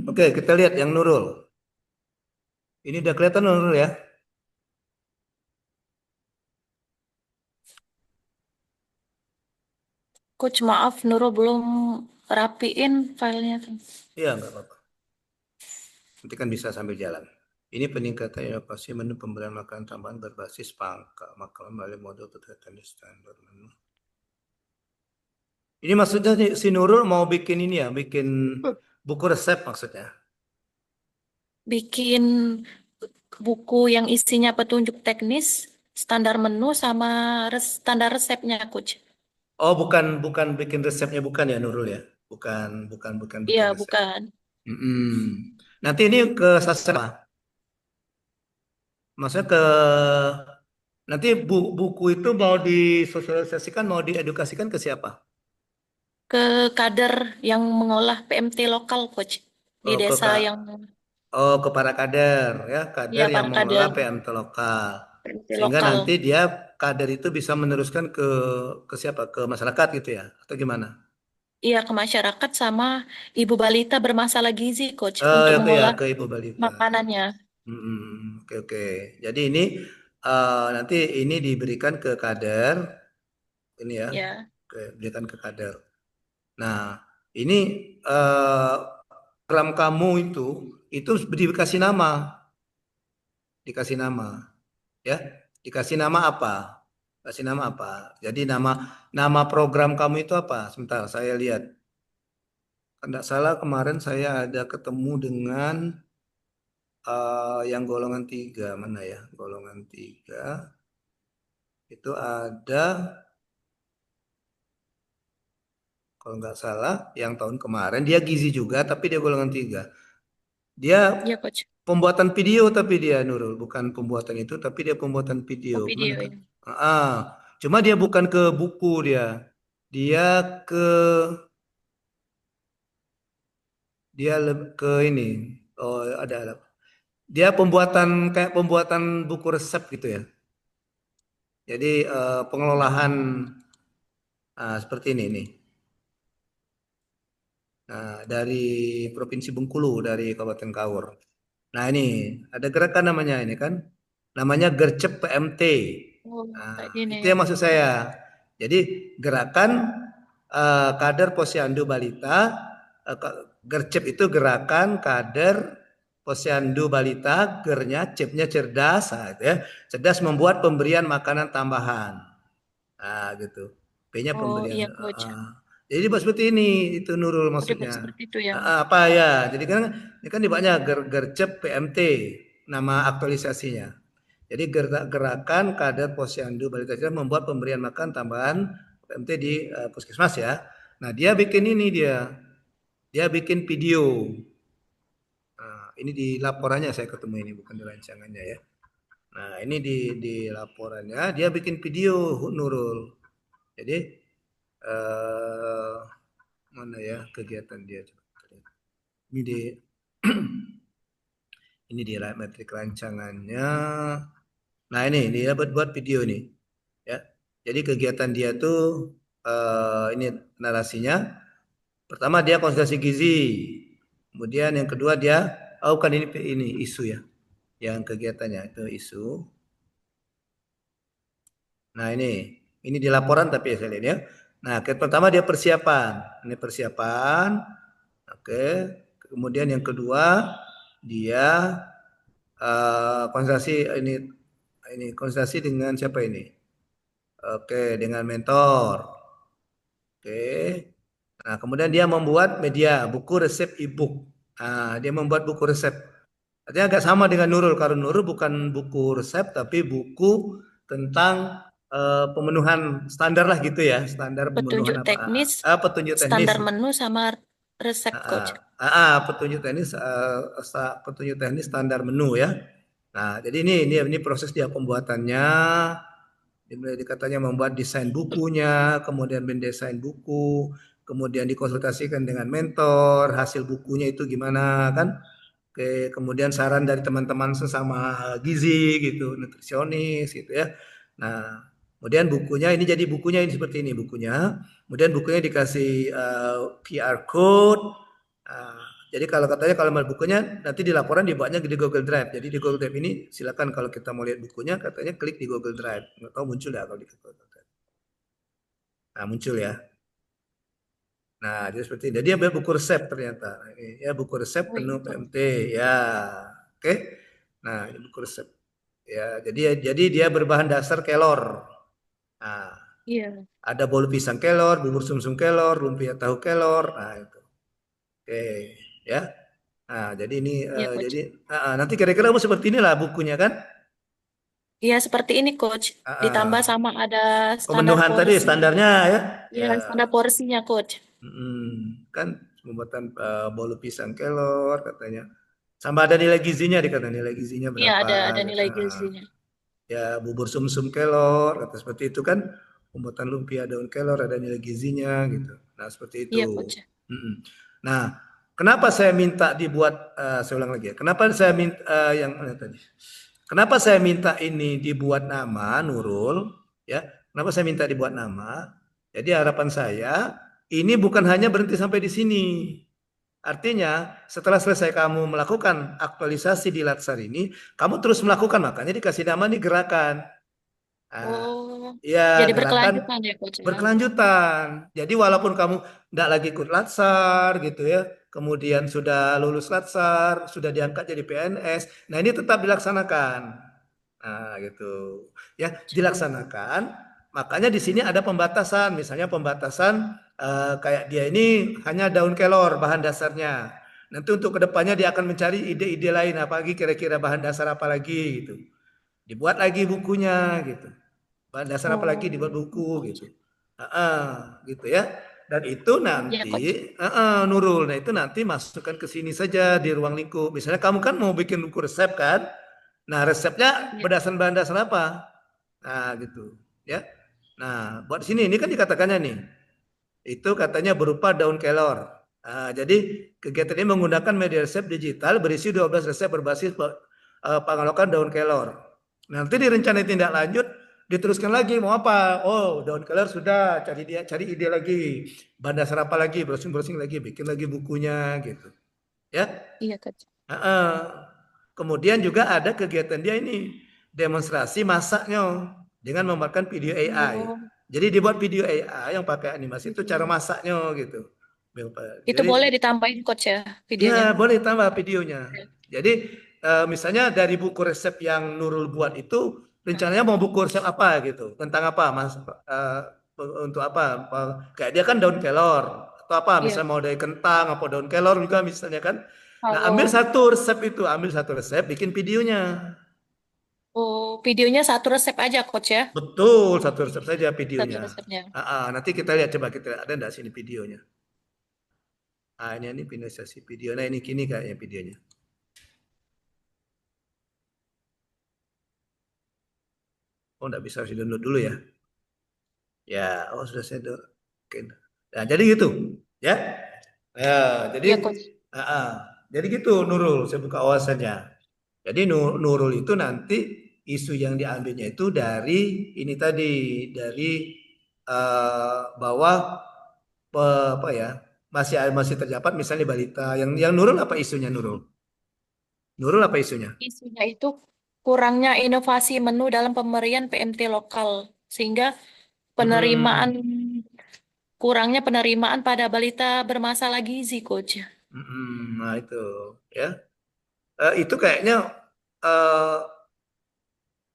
Oke, kita lihat yang Nurul. Ini udah kelihatan Nurul ya. Coach, maaf, Nurul belum rapiin filenya tuh. Iya, nggak apa-apa. Nanti kan bisa sambil jalan. Ini peningkatan inovasi menu pemberian makanan tambahan berbasis pangkal. Makanan melalui modul kegiatan standar menu. Ini maksudnya si Nurul mau bikin ini ya, bikin buku resep maksudnya. Bikin buku yang isinya petunjuk teknis, standar menu, sama standar resepnya, Coach. Oh, bukan bukan bikin resepnya bukan ya Nurul ya? Bukan Iya, bikin resep. bukan. Nanti ini ke sasaran apa? Maksudnya ke nanti buku itu mau disosialisasikan, mau diedukasikan ke siapa? Ke kader yang mengolah PMT lokal, Coach. Di Oh, desa yang, ke para kader ya, ya, kader yang para mengelola kader PMT lokal. PMT Sehingga lokal. nanti dia kader itu bisa meneruskan ke siapa? Ke masyarakat gitu ya? Atau gimana? Iya, ke masyarakat sama ibu balita bermasalah gizi, Coach, Oh, untuk ya, mengolah ke Ibu Balita. makanannya. Oke, oke. Jadi ini nanti ini diberikan ke kader, ini ya, Ya, diberikan ke kader. Nah, ini eh, program kamu itu dikasih nama, ya, dikasih nama apa? Kasih nama apa? Jadi nama program kamu itu apa? Sebentar, saya lihat. Tidak salah kemarin saya ada ketemu dengan yang golongan 3 mana ya? Golongan 3 itu ada kalau nggak salah yang tahun kemarin dia gizi juga tapi dia golongan 3. Dia ya, Coach. pembuatan video tapi dia Nurul bukan pembuatan itu tapi dia pembuatan video. Oh, Mana video kan? ya. Ah, cuma dia bukan ke buku dia. Dia ke ke ini. Oh, ada. Dia kayak pembuatan buku resep gitu ya. Jadi pengelolaan seperti ini nih. Nah, dari Provinsi Bengkulu, dari Kabupaten Kaur. Nah, ini ada gerakan namanya ini kan. Namanya Gercep PMT. Oh, Nah, kayak gini itu ya. yang maksud saya. Jadi gerakan kader Posyandu Balita, Gercep itu gerakan kader Posyandu Balita, gernya, cepnya cerdas, nah, gitu ya. Cerdas membuat pemberian makanan tambahan. Nah, gitu. P-nya Oh, pemberian. iya, Coach. Jadi seperti ini itu Nurul Oh, dibuat maksudnya. seperti itu ya. Apa ya? Jadi kan ini kan dibanyak Gercep PMT nama aktualisasinya. Jadi gerakan kader Posyandu Balita Cerdas membuat pemberian makan tambahan PMT di puskesmas ya. Nah, dia bikin ini dia bikin video. Nah, ini di laporannya saya ketemu ini bukan di rancangannya ya. Nah, ini di laporannya dia bikin video Nurul. Jadi mana ya kegiatan dia? Ini di ini di metrik rancangannya. Nah, ini dia buat video nih. Ya. Jadi kegiatan dia tuh ini narasinya. Pertama dia konsultasi gizi. Kemudian yang kedua dia kan ini isu ya. Yang kegiatannya itu isu. Nah, ini di laporan tapi ya saya lihat ya. Nah, pertama dia persiapan. Ini persiapan. Oke. Kemudian yang kedua dia konsultasi ini konsultasi dengan siapa ini? Oke, dengan mentor. Oke. Nah, kemudian dia membuat media, buku resep e-book. Nah, dia membuat buku resep. Artinya agak sama dengan Nurul. Kalau Nurul bukan buku resep, tapi buku tentang pemenuhan standar lah gitu ya. Standar Petunjuk pemenuhan apa? teknis, Petunjuk teknis. standar menu sama resep, Coach. Petunjuk teknis, petunjuk teknis standar menu ya. Nah, jadi ini proses dia pembuatannya. Dimulai katanya membuat desain bukunya, kemudian mendesain buku, kemudian dikonsultasikan dengan mentor, hasil bukunya itu gimana kan? Oke, kemudian saran dari teman-teman sesama gizi gitu, nutrisionis gitu ya. Nah, kemudian bukunya ini jadi bukunya ini seperti ini bukunya. Kemudian bukunya dikasih QR code. Nah, jadi kalau katanya kalau mau bukunya nanti di laporan dibuatnya di Google Drive. Jadi di Google Drive ini silakan kalau kita mau lihat bukunya katanya klik di Google Drive. Nggak tahu muncul ya kalau di Google Drive. Nah, muncul ya. Nah, jadi seperti ini. Dia buat buku resep ternyata. Ini ya buku resep Oh, penuh itu. PMT ya. Oke. Nah, ini buku resep. Ya, jadi dia berbahan dasar kelor. Nah, Iya. ada bolu pisang kelor, bubur sumsum kelor, lumpia tahu kelor. Nah, itu. Oke, ya. Nah, jadi ini Iya, Coach. jadi nanti kira-kira seperti inilah bukunya kan? Iya, seperti ini, Coach. Ditambah Ah, sama ada standar pemenuhan tadi porsi. standarnya ya. Iya, Ya. standar porsinya, Coach. Kan pembuatan bolu pisang kelor katanya. Sama ada nilai gizinya dikata nilai gizinya Iya, berapa ada gitu. nilai gizinya. Ya bubur sumsum kelor kata seperti itu kan pembuatan lumpia daun kelor ada nilai gizinya gitu. Nah, seperti itu. Iya, Coach. Mm-mm. Nah, kenapa saya minta dibuat saya ulang lagi ya. Kenapa saya minta yang mana tadi? Kenapa saya minta ini dibuat nama Nurul ya? Kenapa saya minta dibuat nama? Jadi harapan saya ini bukan hanya berhenti sampai di sini. Artinya, setelah selesai kamu melakukan aktualisasi di Latsar ini, kamu terus melakukan, makanya dikasih nama nih gerakan. Nah, Oh, ya jadi gerakan berkelanjutan ya, Coach ya. berkelanjutan. Jadi walaupun kamu tidak lagi ikut Latsar gitu ya, kemudian sudah lulus Latsar, sudah diangkat jadi PNS, nah ini tetap dilaksanakan. Nah, gitu. Ya, dilaksanakan. Makanya di sini ada pembatasan, misalnya pembatasan kayak dia ini hanya daun kelor bahan dasarnya. Nanti untuk kedepannya dia akan mencari ide-ide lain, apalagi kira-kira bahan dasar apa lagi gitu. Dibuat lagi bukunya gitu. Bahan dasar apa lagi dibuat Oh, buku Coach. gitu. Gitu ya. Dan itu Iya, Coach. nanti Nurul, nah itu nanti masukkan ke sini saja di ruang lingkup. Misalnya kamu kan mau bikin buku resep kan? Nah, resepnya Iya. berdasarkan bahan dasar apa? Nah, gitu. Ya. Nah, buat sini ini kan dikatakannya nih. Itu katanya berupa daun kelor. Nah, jadi kegiatan ini menggunakan media resep digital berisi 12 resep berbasis pengalokan daun kelor. Nanti di rencana tindak lanjut diteruskan lagi mau apa? Oh, daun kelor sudah, cari ide lagi. Bahan dasar apa lagi? Browsing-browsing lagi, bikin lagi bukunya gitu. Ya. Iya, Coach. Kemudian juga ada kegiatan dia ini demonstrasi masaknya dengan memakai video AI. Oh, Jadi dibuat video AI yang pakai animasi itu cara video. masaknya gitu. Itu Jadi boleh ditambahin, Coach ya, videonya. ya boleh tambah videonya. Jadi misalnya dari buku resep yang Nurul buat itu rencananya mau buku resep apa gitu, tentang apa Mas? Untuk apa? Kayak dia kan daun kelor atau apa? Iya. Misalnya mau dari kentang apa daun kelor juga misalnya kan. Nah, ambil Kalau satu resep itu, ambil satu resep, bikin videonya. videonya satu resep aja, Coach ya. Betul, satu resep saja Satu videonya. resepnya. Nanti kita lihat coba kita lihat, ada enggak sini videonya. Ini finalisasi video. Nah, ini kini kayaknya videonya. Oh, enggak bisa harus download dulu ya. Ya, oh sudah saya download. Oke. Nah, jadi gitu, ya. Ya, jadi Iya, Coach. ah, ah. Jadi gitu Nurul, saya buka wawasannya. Jadi Nurul itu nanti isu yang diambilnya itu dari ini tadi, dari bahwa apa ya, masih terdapat misalnya balita. Yang Nurul apa isunya Nurul? Nurul apa isunya? Isunya itu kurangnya inovasi menu dalam pemberian PMT lokal, sehingga penerimaan Mm-mm. kurangnya penerimaan pada balita bermasalah gizi, Coach. Nah itu ya. Itu kayaknya eh,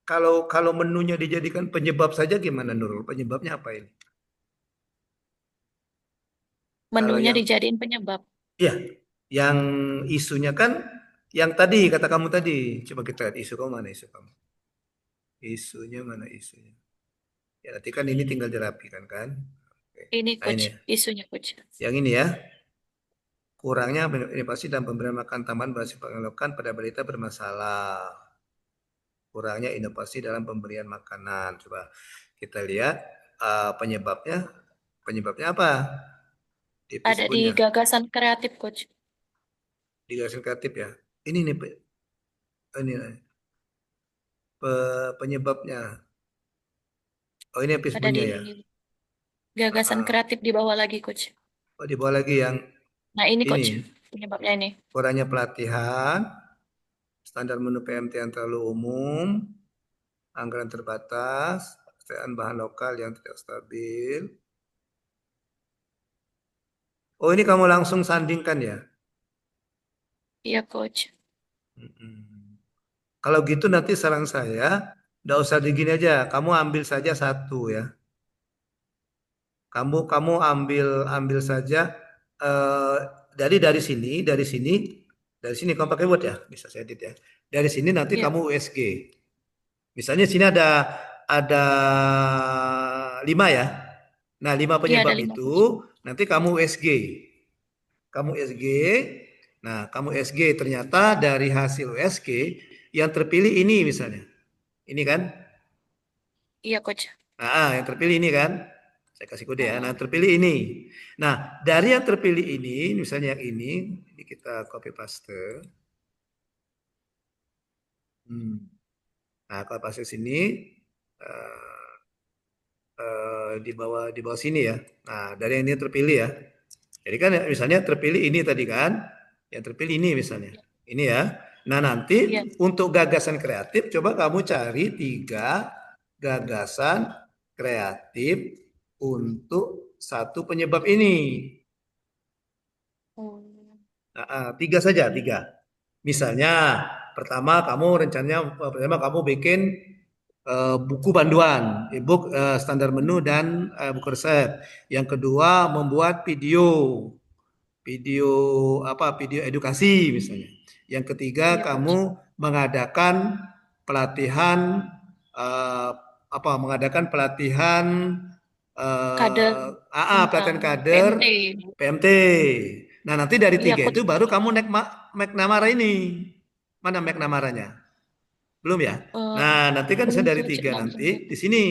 kalau menunya dijadikan penyebab saja gimana Nurul? Penyebabnya apa ini? Kalau Menunya yang dijadiin penyebab. iya, yang isunya kan yang tadi kata kamu tadi. Coba kita lihat isu kamu mana isu kamu. Isunya mana isunya? Ya nanti kan ini tinggal dirapikan kan. Oke. Ini Nah ini coach, ya. isunya coach. Yang ini ya. Kurangnya inovasi dan pemberian makan tambahan berhasil pengelolaan pada balita bermasalah. Kurangnya inovasi dalam pemberian makanan. Coba kita lihat penyebabnya. Penyebabnya apa? Di Ada di Pispunnya. gagasan kreatif coach. Di garis kreatif ya. Ini nih ini penyebabnya. Oh ini Ada Pispunnya di ya. gagasan Ah, kreatif di bawah lagi coach. oh di bawah lagi yang Nah ini ini. coach, penyebabnya ini. Kurangnya pelatihan, standar menu PMT yang terlalu umum, anggaran terbatas, ketersediaan bahan lokal yang tidak stabil. Oh ini kamu langsung sandingkan ya? Iya coach. Mm-mm. Kalau gitu nanti saran saya, nggak usah digini aja, kamu ambil saja satu ya. Kamu ambil ambil saja eh, dari sini kamu pakai Word ya, bisa saya edit ya. Dari sini nanti Iya, kamu USG. Misalnya sini ada 5 ya. Nah, 5 iya ada penyebab 5 itu coach. nanti kamu USG. Kamu USG. Nah, kamu USG ternyata dari hasil USG yang terpilih ini misalnya. Ini kan? Iya coach. Nah, yang terpilih ini kan? Saya kasih kode ya. Nah, Oh, terpilih ini. Nah, dari yang terpilih ini, misalnya yang ini kita copy paste. Hmm. Nah, kalau paste sini, eh, di bawah sini ya. Nah, dari yang ini terpilih ya. Jadi kan misalnya terpilih ini tadi kan, yang terpilih ini misalnya. Ini ya. Nah, nanti iya. untuk gagasan kreatif coba kamu cari 3 gagasan kreatif untuk satu penyebab ini. Oh, Nah, 3 saja, 3. Misalnya pertama kamu bikin buku panduan, e-book standar menu dan buku resep. Yang kedua membuat video video edukasi misalnya. Yang ketiga iya coach. kamu mengadakan pelatihan eh, mengadakan pelatihan Kader pelatihan tentang kader PMT. PMT. Nah, nanti dari Iya 3 coach. itu baru kamu naik McNamara ini. Mana McNamara-nya? Belum ya? Eh, Nah, nanti kan bisa belum dari coach, 3 langsung. nanti di sini.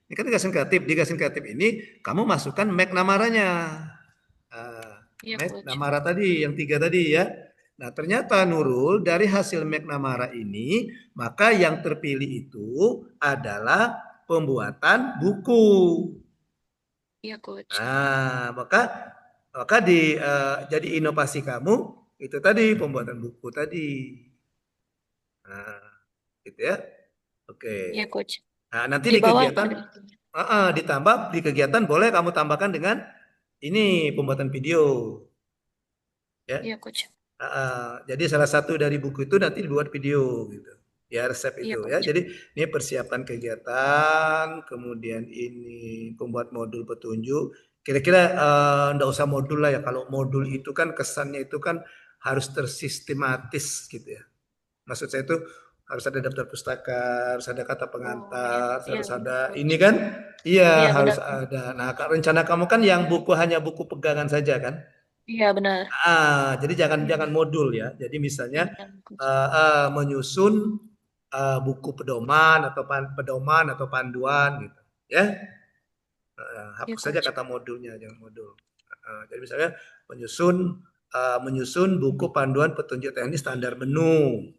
Ini kan gagasan kreatif. Di gagasan kreatif ini kamu masukkan McNamara-nya. Iya coach. McNamara tadi, yang 3 tadi ya. Nah, ternyata Nurul dari hasil McNamara ini, maka yang terpilih itu adalah pembuatan buku. Iya coach. Nah, maka maka jadi inovasi kamu itu tadi pembuatan buku tadi. Nah, gitu ya. Oke. Iya coach. Nah, nanti Di di bawah kegiatan ada itunya. ditambah di kegiatan boleh kamu tambahkan dengan ini pembuatan video ya. Iya coach. Jadi salah satu dari buku itu nanti dibuat video gitu. Ya resep Iya itu ya. coach. Jadi ini persiapan kegiatan, kemudian ini pembuat modul petunjuk. Kira-kira enggak usah modul lah ya. Kalau modul itu kan kesannya itu kan harus tersistematis gitu ya. Maksud saya itu harus ada daftar pustaka, harus ada kata Oh iya, pengantar, iya harus benar ada coach. ini kan? Iya, Iya harus benar. ada. Nah, rencana kamu kan yang buku hanya buku pegangan saja kan? Iya benar. Jadi jangan jangan modul ya. Jadi misalnya Iya coach. menyusun buku pedoman atau pedoman atau panduan gitu, ya. Iya Hapus saja coach. kata modulnya, jangan modul. Jadi misalnya menyusun menyusun buku panduan petunjuk teknis standar menu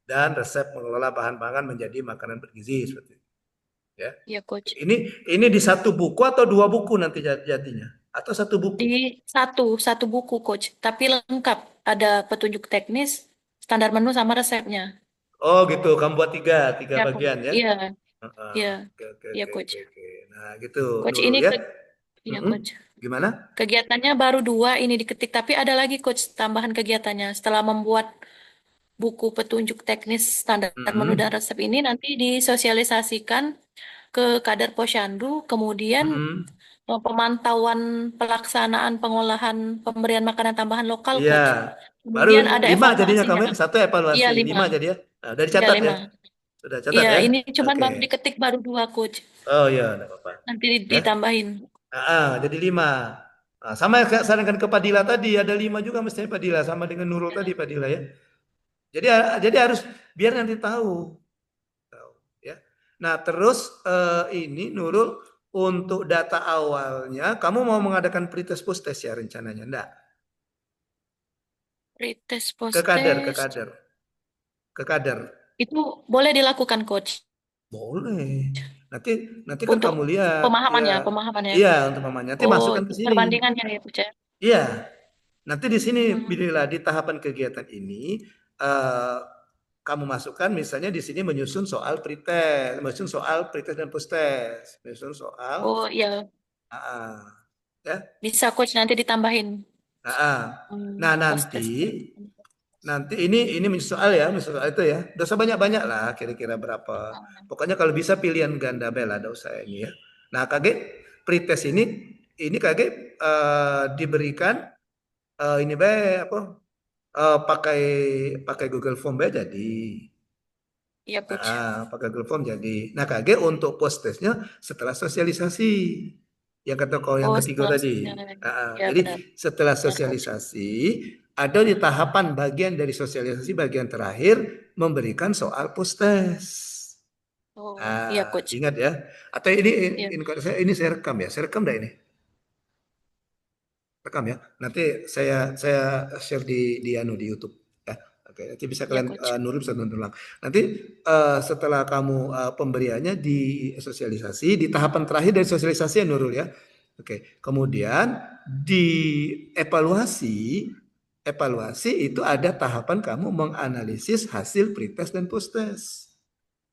dan resep mengelola bahan pangan menjadi makanan bergizi seperti itu. Ya. Iya coach. Ini di satu buku atau 2 buku nanti jadinya? Atau satu buku? Di satu buku coach, tapi lengkap. Ada petunjuk teknis, standar menu sama resepnya. Oh gitu, kamu buat tiga Iya coach. bagian ya? Iya, Heeh. iya, Oke, oke, iya oke, coach. oke, oke. Nah, gitu, Coach Nurul ini ya. iya Mm-mm. coach. Gimana? Kegiatannya baru 2 ini diketik, tapi ada lagi coach tambahan kegiatannya. Setelah membuat buku petunjuk teknis standar menu dan Mm-mm. resep ini nanti disosialisasikan ke Kader Posyandu, kemudian Mm-mm. Pemantauan pelaksanaan pengolahan pemberian makanan tambahan lokal, Iya, Coach. baru Kemudian ada 5 jadinya kamu evaluasinya. ya. Satu Iya, evaluasi, 5. 5 jadi ya. Nah, udah Iya, dicatat ya. 5. Sudah catat Iya, ya. ini cuman Oke. baru diketik baru 2, Coach. Oh iya, enggak apa-apa. Nanti Ya. ditambahin. Jadi 5. Nah, sama kayak sarankan ke Padilla tadi, ada 5 juga mestinya Padilla, sama dengan Nurul tadi Ya. Padilla ya. Jadi harus biar nanti tahu. Tahu, ya. Nah, terus ini Nurul untuk data awalnya, kamu mau mengadakan pretest post test ya rencananya? Enggak. Pretest Ke post kader, ke test. kader, ke kader. Itu boleh dilakukan, Coach. Boleh. Nanti nanti kan Untuk kamu lihat, ya. pemahamannya. Iya, untuk mamanya. Nanti Oh, masukkan itu ke sini. perbandingannya ya, Coach, ya. Iya. Nanti di sini Hmm. bila di tahapan kegiatan ini eh, kamu masukkan misalnya di sini menyusun soal pretest dan posttest, menyusun soal, Oh, iya. ya. Bisa, Coach, nanti ditambahin. Nah Post nanti test. ini soal ya, soal itu ya. Udah sebanyak-banyak lah kira-kira berapa. Pokoknya kalau bisa pilihan ganda bela, ada usah ini ya. Nah, KG pretest ini KG diberikan ini be apa? Pakai pakai Google Form be jadi. Iya, Coach. Pakai Google Form jadi. Nah, KG untuk post testnya setelah sosialisasi. Yang kata kau yang Oh, ketiga setelah tadi. ya, Jadi benar. setelah Benar, Coach. sosialisasi, ada di tahapan bagian dari sosialisasi bagian terakhir memberikan soal post test. Oh, iya, Coach. Ingat ya. Atau ini Iya. ini saya rekam ya. Saya rekam dah ini. Rekam ya. Nanti saya share di YouTube ya. Oke, nanti bisa Iya, kalian Coach. Nurul bisa nonton ulang. Nanti setelah kamu pemberiannya di sosialisasi, di tahapan terakhir dari sosialisasi ya Nurul ya. Oke, kemudian di evaluasi itu ada tahapan kamu menganalisis hasil pretest dan posttest.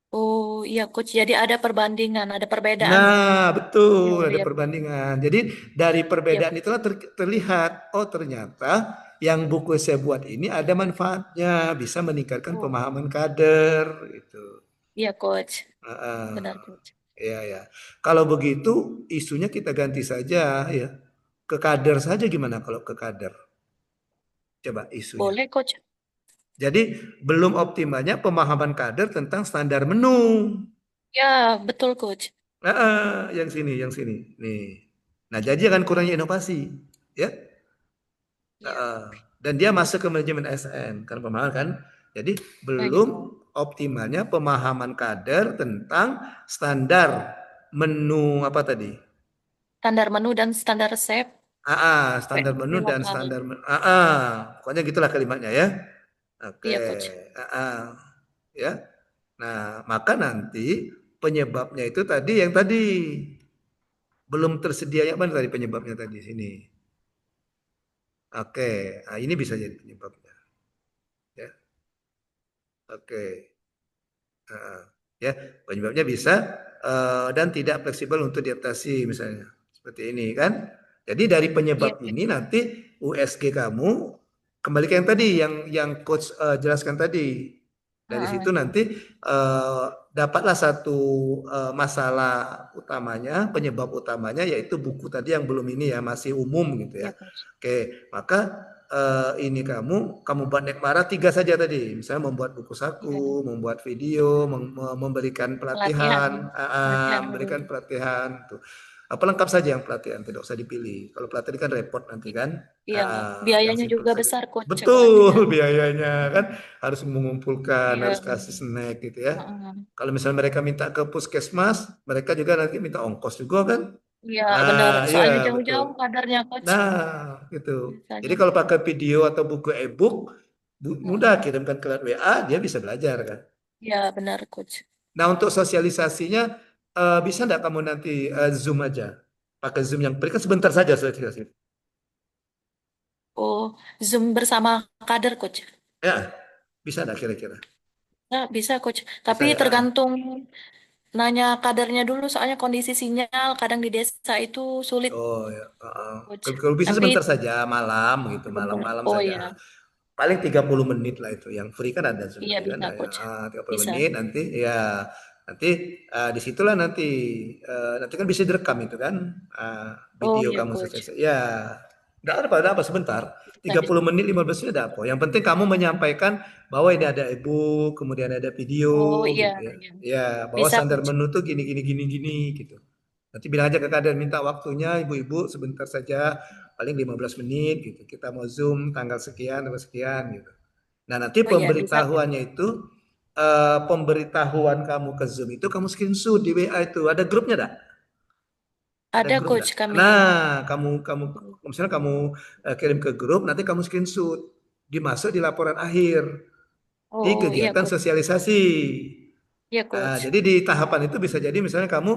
Oh, iya, Coach. Jadi ada perbandingan, ada perbedaan. Nah, betul, ada Iya, perbandingan. Jadi dari iya, perbedaan itulah terlihat, oh ternyata yang buku saya buat ini ada manfaatnya, bisa meningkatkan oh, pemahaman kader, gitu. iya, Coach. Benar, Ah, Coach. ya ya. Kalau begitu isunya kita ganti saja ya, ke kader saja gimana kalau ke kader? Coba isunya. Boleh, Coach. Jadi belum optimalnya pemahaman kader tentang standar menu. Ya, betul, Coach. Yang sini, nih. Nah, jadi akan kurangnya inovasi, ya. Iya. Dan dia masuk ke manajemen SN, kan pemahaman kan. Jadi Oh, iya. belum optimalnya pemahaman kader tentang standar menu apa tadi? Standar menu dan standar resep Standar menu PSC dan lokal. standar pokoknya gitulah kalimatnya ya. Oke, Iya, Coach. ya. Nah, maka nanti penyebabnya itu tadi yang tadi belum tersedianya mana tadi penyebabnya tadi sini. Oke, ini bisa jadi penyebabnya. Ya, oke. Ya, penyebabnya bisa dan tidak fleksibel untuk diadaptasi misalnya. Seperti ini kan. Jadi dari Iya, penyebab ini Coach. nanti USG kamu kembali ke yang tadi yang coach jelaskan tadi. Dari situ nanti dapatlah satu masalah utamanya, penyebab utamanya yaitu buku tadi yang belum ini ya, masih umum gitu Iya, ya. Coach. Oke, maka ini kamu buat Nekmara 3 saja tadi, misalnya membuat buku Iya. saku, membuat video, memberikan Pelatihan. pelatihan, Pelatihan guru. memberikan pelatihan tuh. Apa lengkap saja yang pelatihan, tidak usah dipilih. Kalau pelatihan kan repot nanti kan. Iya, Yang biayanya simpel juga saja. besar, Coach, Betul, pelatihan. biayanya kan harus mengumpulkan, Iya. harus kasih snack gitu ya. Heeh. Kalau misalnya mereka minta ke puskesmas, mereka juga nanti minta ongkos juga kan. Iya, benar. Iya Soalnya betul. jauh-jauh kadarnya, Coach. Nah, gitu. Jadi Biasanya. kalau pakai video atau buku e-book, mudah Heeh. kirimkan ke WA, dia bisa belajar kan. Iya, benar, Coach. Nah, untuk sosialisasinya bisa enggak kamu nanti Zoom aja? Pakai Zoom yang berikan sebentar saja sosialisasi. Oh, Zoom bersama kader, Coach. Ya, bisa enggak kira-kira? Nah, bisa, Coach. Bisa Tapi ya. tergantung nanya kadernya dulu, soalnya kondisi sinyal kadang di desa itu sulit, Oh ya, Coach. Kalau bisa Tapi sebentar saja malam gitu, sebentar. malam-malam Oh saja. ya, Paling 30 menit lah itu. Yang free kan ada Zoom iya tadi kan. bisa, Nah, ya, Coach. 30 Bisa. menit nanti ya Nanti disitulah nanti kan bisa direkam itu kan Oh video iya, kamu coach. selesai. Ya, enggak apa sebentar. Bisa, 30 bisa. menit 15 menit ada apa. Yang penting kamu menyampaikan bahwa ini ada e-book, kemudian ada video Oh iya, gitu ya. iya. Ya, bahwa Bisa, standar coach. menu tuh gini gini gini gini gitu. Nanti bilang aja ke kadang minta waktunya ibu-ibu sebentar saja, paling 15 menit gitu. Kita mau Zoom tanggal sekian tanggal sekian gitu. Nah, nanti Oh iya, bisa, coach. pemberitahuannya itu pemberitahuan kamu ke Zoom itu kamu screenshot di WA itu. Ada grupnya enggak? Ada Ada, grup coach, enggak? kami. Nah, kamu kamu misalnya kamu kirim ke grup, nanti kamu screenshot, dimasuk di laporan akhir di Oh iya, kegiatan coach. sosialisasi. Iya, Nah, coach. jadi di tahapan itu bisa jadi misalnya kamu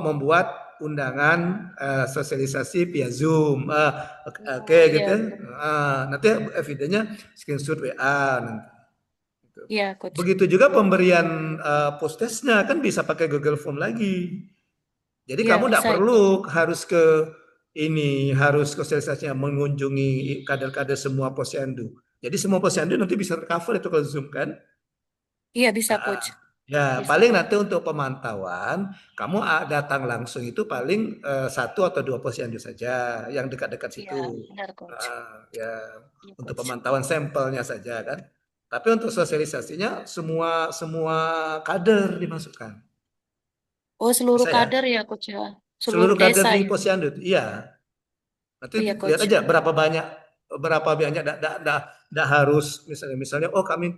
membuat undangan sosialisasi via Zoom, oke Oh gitu iya, ya. coach. Nanti evidennya screenshot WA nanti. Gitu. Iya, coach. Begitu juga pemberian postesnya kan bisa pakai Google Form lagi. Jadi Iya, kamu tidak bisa, coach. perlu harus sosialisasinya mengunjungi kader-kader semua posyandu. Jadi semua posyandu nanti bisa tercover itu kalau Zoom kan. Iya, bisa, Nah, coach. ya Bisa. paling nanti untuk pemantauan kamu datang langsung itu paling satu atau dua posyandu saja yang dekat-dekat Iya, situ. benar, coach. Ya Iya, untuk coach. pemantauan sampelnya saja kan. Tapi untuk sosialisasinya semua semua kader dimasukkan. Oh, seluruh Bisa ya? kader ya, coach ya. Seluruh Seluruh kader desa di ya. posyandu. Iya. Nanti Oh iya, lihat coach. aja berapa banyak dak harus misalnya oh kami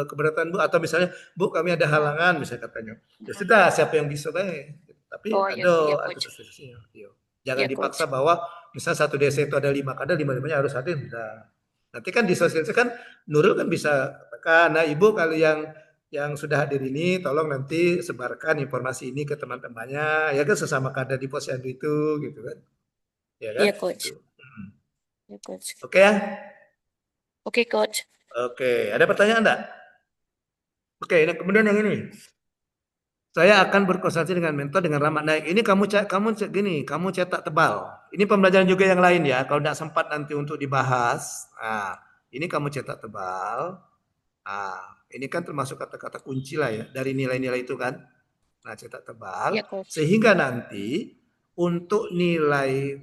keberatan Bu atau misalnya Bu kami ada halangan misalnya katanya. Ya sudah siapa yang bisa baik. Tapi Oh iya, iya, ada coach. sosialisasinya. Iya. Jangan Iya, coach. dipaksa bahwa misalnya satu desa itu ada 5 kader, lima-limanya harus hadir. Enggak. Nanti kan disosialisasikan Nurul kan bisa katakan, nah Ibu kalau yang sudah hadir ini tolong nanti sebarkan informasi ini ke teman-temannya ya kan sesama kader di posyandu itu gitu kan. Ya kan? Iya, coach. Itu. Iya, coach. Oke ya? Oke, coach. Oke, ada pertanyaan enggak? Oke, ini kemudian yang ini. Saya akan berkonsultasi dengan mentor dengan ramah naik. Ini kamu cetak tebal. Ini pembelajaran juga yang lain ya. Kalau tidak sempat nanti untuk dibahas. Nah, ini kamu cetak tebal. Nah, ini kan termasuk kata-kata kunci lah ya dari nilai-nilai itu kan. Nah, cetak tebal Iya, coach. sehingga nanti untuk nilai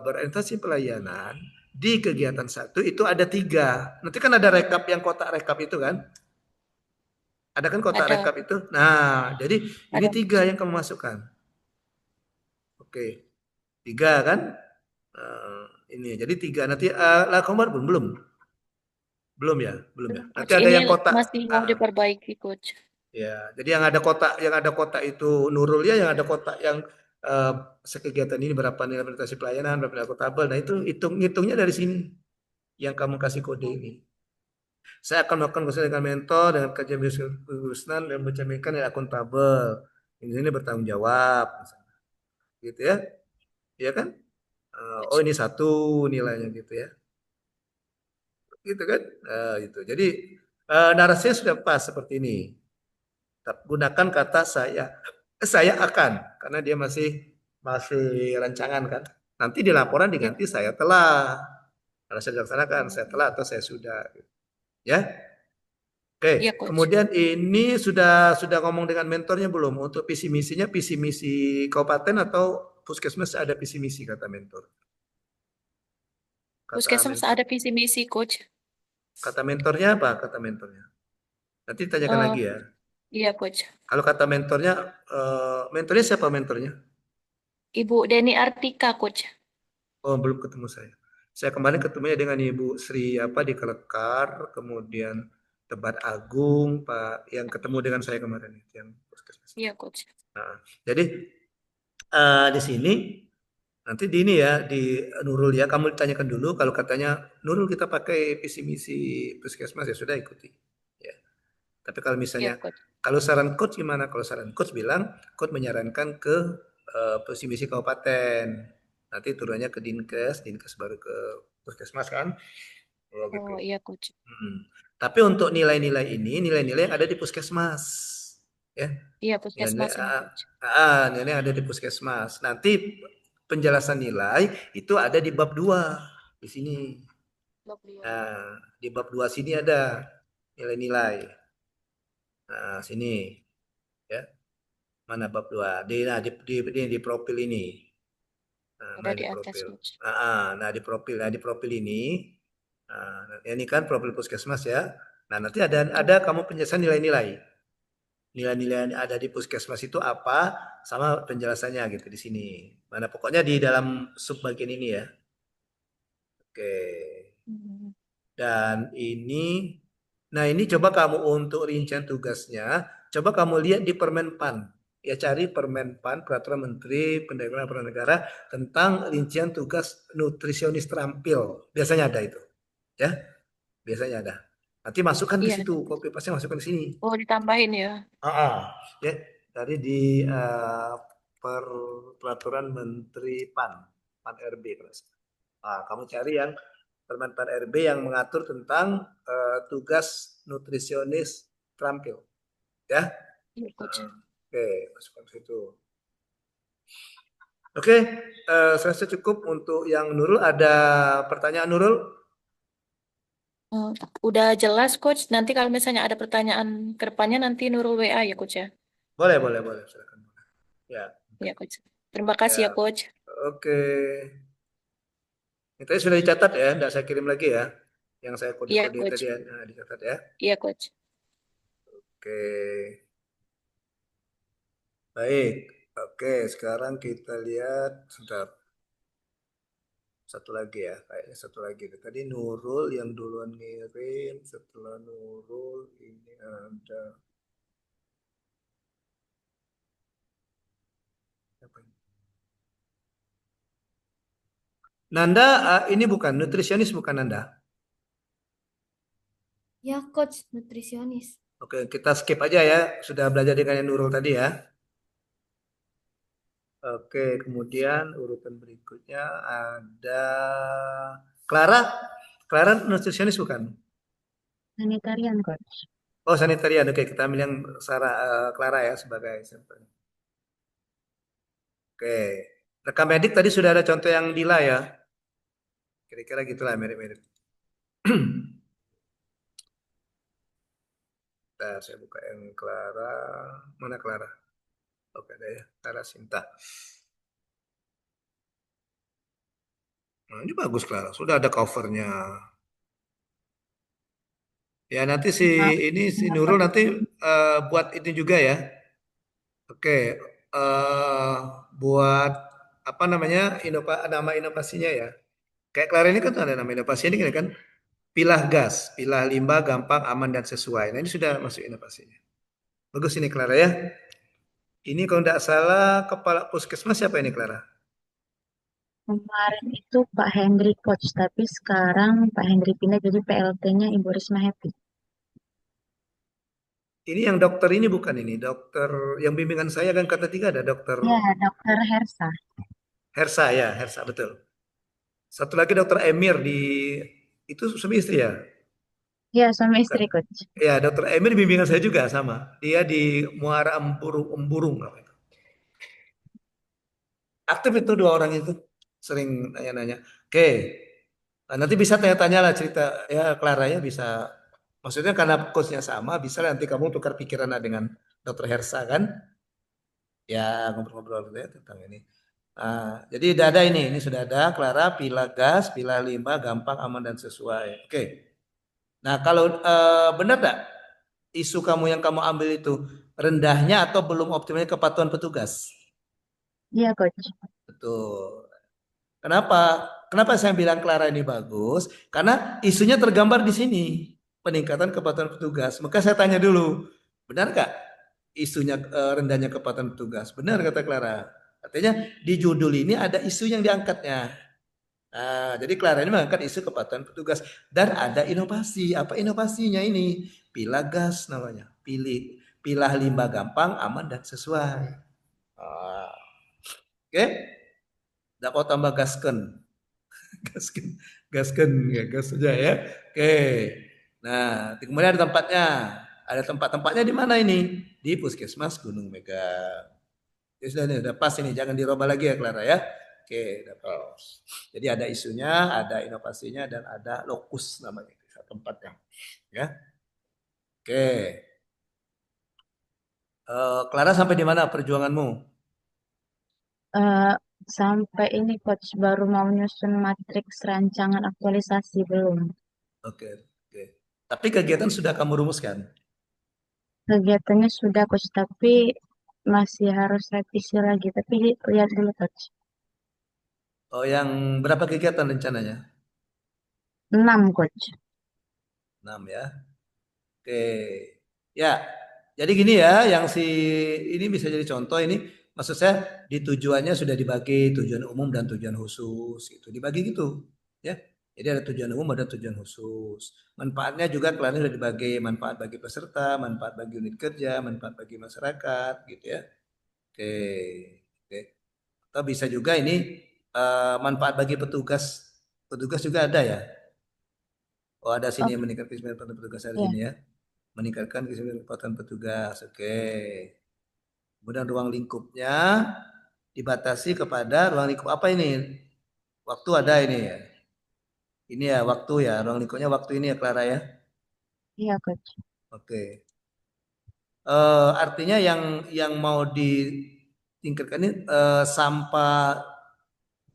berorientasi pelayanan di kegiatan satu itu ada 3. Nanti kan ada rekap yang kotak rekap itu kan. Ada kan kotak Ada, rekap itu. Nah, jadi ini ada, 3 coach. yang kamu masukkan. Oke, 3 kan? Ini jadi 3. Nanti lah kamu belum belum belum ya belum ya. Belum, Nanti coach. ada Ini yang kotak. masih mau diperbaiki, coach. Ya, jadi yang ada kotak itu Nurul ya, yang ada kotak yang eh, sekegiatan ini berapa nilai prestasi pelayanan, berapa nilai akuntabel. Nah, itu hitungnya dari sini yang kamu kasih kode ini. Saya akan melakukan konsultasi dengan mentor dengan kajian bisnis dan mencerminkan nilai akuntabel. Ini bertanggung jawab, gitu ya, ya kan? Oh Coach. ini satu nilainya gitu ya, gitu kan? Gitu. Jadi narasinya sudah pas seperti ini. Gunakan kata saya akan karena dia masih rancangan kan. Nanti di laporan Iya, diganti saya telah. Karena saya dilaksanakan, saya telah atau saya sudah. Ya, oke. iya, coach. Kemudian ini sudah ngomong dengan mentornya belum untuk visi misinya, visi misi kabupaten atau puskesmas ada visi misi kata mentor. Kata Puskesmas mentor. ada visi misi, coach. Kata mentornya apa? Kata mentornya. Nanti tanyakan Eh, lagi ya. iya, coach. Kalau kata mentornya siapa mentornya? Ibu Deni Artika, coach. Oh, belum ketemu saya. Saya kemarin ketemunya dengan Ibu Sri apa di Kelekar, kemudian Tebat Agung, Pak yang ketemu dengan saya kemarin itu yang puskesmas. Iya, coach. Nah, jadi di sini nanti di ini ya di Nurul ya kamu ditanyakan dulu kalau katanya Nurul kita pakai visi misi puskesmas ya sudah ikuti. Ya. Tapi kalau Iya, misalnya coach. kalau saran coach gimana? Kalau saran coach bilang coach menyarankan ke visi misi kabupaten. Nanti turunnya ke Dinkes baru ke puskesmas kan? Oh, gitu. Oh, iya, coach. Tapi untuk nilai-nilai ini, nilai-nilai yang ada di puskesmas. Ya. Iya, Nilai, puskesmas ini, coach. nilai yang ada di puskesmas. Nanti penjelasan nilai itu ada di bab 2 di sini. Nah, di bab 2 sini ada nilai-nilai. Nah, sini. ya. Mana bab 2? Di profil ini. Nah, Ada mana di di atas, profil? Coach. Nah, di profil ini. Nah, ini kan profil puskesmas ya. Nah, nanti ada kamu penjelasan nilai-nilai. Nilai-nilai yang ada di puskesmas itu apa sama penjelasannya gitu di sini. Mana pokoknya di dalam sub bagian ini ya. Oke. Hmm. Dan nah ini coba kamu untuk rincian tugasnya, coba kamu lihat di Permenpan. Ya cari Permenpan, Peraturan Menteri Pendayaan Aparatur Negara tentang rincian tugas nutrisionis terampil. Biasanya ada itu. Ya, biasanya ada. Nanti masukkan ke Iya. situ, copy paste masukkan ke sini. Oh, ditambahin ya. Ya, dari di Peraturan Menteri PAN RB. Kamu cari yang Permen PAN RB yang mengatur tentang tugas nutrisionis terampil, ya. Iya, Coach. Oke, masukkan ke situ. Oke, saya rasa cukup untuk yang Nurul. Ada pertanyaan Nurul? Udah jelas, Coach. Nanti kalau misalnya ada pertanyaan ke depannya, nanti Nurul WA ya, Coach ya. Boleh, silakan. Ya, Iya, Coach. Terima kasih ya. ya, Coach. Oke. Ini tadi sudah dicatat ya, tidak saya kirim lagi ya. Yang saya Iya, kode-kode Coach. tadi ya, dicatat ya. Iya, Coach. Oke. Baik. Oke, sekarang kita lihat sebentar. Satu lagi ya, kayaknya satu lagi. Tadi Nurul yang duluan ngirim, setelah Nurul ini ada apa ini? Nanda, ini bukan nutrisionis bukan Nanda? Ya, Coach, nutrisionis. Oke, kita skip aja ya. Sudah belajar dengan yang Nurul tadi ya. Oke, kemudian urutan berikutnya ada Clara. Clara nutrisionis bukan? Sanitarian, Coach. Oh, sanitarian. Oke, kita ambil yang Clara ya sebagai sampel. Oke. Rekam medik tadi sudah ada contoh yang Dila ya. Kira-kira gitulah mirip-mirip. Nah, saya buka yang Clara. Mana Clara? Oke, ada ya. Clara Sinta. Nah, ini bagus Clara. Sudah ada covernya. Ya, nanti si Nurul nanti buat itu juga ya. Oke. Buat apa namanya? Nama inovasinya ya. Kayak Clara ini kan ada nama inovasi ini kan pilah gas, pilah limbah gampang, aman dan sesuai. Nah, ini sudah masuk inovasinya. Bagus ini Clara ya. Ini kalau tidak salah kepala puskesmas siapa ini Clara? Kemarin itu Pak Hendri coach, tapi sekarang Pak Hendri pindah jadi PLT-nya Ibu Risma Happy. Ini yang dokter ini bukan ini, dokter yang bimbingan saya kan kata 3 ada dokter Ya, Dokter Hersa. Hersa ya, Hersa betul. Satu lagi dokter Emir itu suami istri ya? Ya, suami Bukan. istri coach. Ya, dokter Emir bimbingan saya juga sama. Dia di Muara Emburung apa itu. Aktif itu 2 orang itu. Sering nanya-nanya. Oke. Nah, nanti bisa tanya-tanya lah cerita ya Clara ya bisa. Maksudnya karena coachnya sama, bisa nanti kamu tukar pikiran dengan dokter Hersa kan? Ya ngobrol-ngobrol gitu ya tentang ini. Jadi udah ada ini sudah ada Clara pilah gas, pilah limbah gampang, aman dan sesuai. Oke. Nah kalau benar tak isu kamu yang kamu ambil itu rendahnya atau belum optimalnya kepatuhan petugas? Iya coach. Betul. Kenapa? Kenapa saya bilang Clara ini bagus? Karena isunya tergambar di sini peningkatan kepatuhan petugas. Maka saya tanya dulu, benar nggak isunya rendahnya kepatuhan petugas? Benar kata Clara. Artinya di judul ini ada isu yang diangkatnya. Nah, jadi Clara ini mengangkat isu kepatuhan petugas dan ada inovasi. Apa inovasinya ini? Pilah gas namanya. Pilah limbah gampang, aman dan sesuai. Oke? Tidak mau tambah gasken. gasken ya gas saja ya. Oke. Nah, kemudian ada tempatnya. Ada tempat-tempatnya di mana ini? Di Puskesmas Gunung Mega. Ya sudah nih, udah pas ini, jangan dirubah lagi ya Clara ya. Oke, udah pas. Jadi ada isunya, ada inovasinya dan ada lokus namanya, tempatnya. Ya. Oke. Clara sampai di mana perjuanganmu? Eh, Sampai ini coach baru mau nyusun matriks rancangan aktualisasi belum. Oke, oke. Tapi kegiatan sudah kamu rumuskan. Kegiatannya sudah coach tapi masih harus revisi lagi. Tapi lihat dulu coach. Oh, yang berapa kegiatan rencananya? 6 coach. 6 ya. Oke. Ya, jadi gini ya, yang ini bisa jadi contoh ini, maksud saya di tujuannya sudah dibagi tujuan umum dan tujuan khusus gitu, dibagi gitu, ya. Jadi ada tujuan umum, ada tujuan khusus. Manfaatnya juga kalian sudah dibagi manfaat bagi peserta, manfaat bagi unit kerja, manfaat bagi masyarakat, gitu ya. Oke, oke. Atau bisa juga ini manfaat bagi petugas, petugas juga ada ya. Oh ada sini Oh yang meningkatkan kesejahteraan petugas ada iya, sini ya. Meningkatkan kesejahteraan petugas. Oke. Kemudian ruang lingkupnya dibatasi kepada ruang lingkup apa ini? Waktu ada ini ya. Ini ya waktu ya. Ruang lingkupnya waktu ini ya Clara ya. iya coach. Oke. Artinya yang mau ditingkatkan ini sampah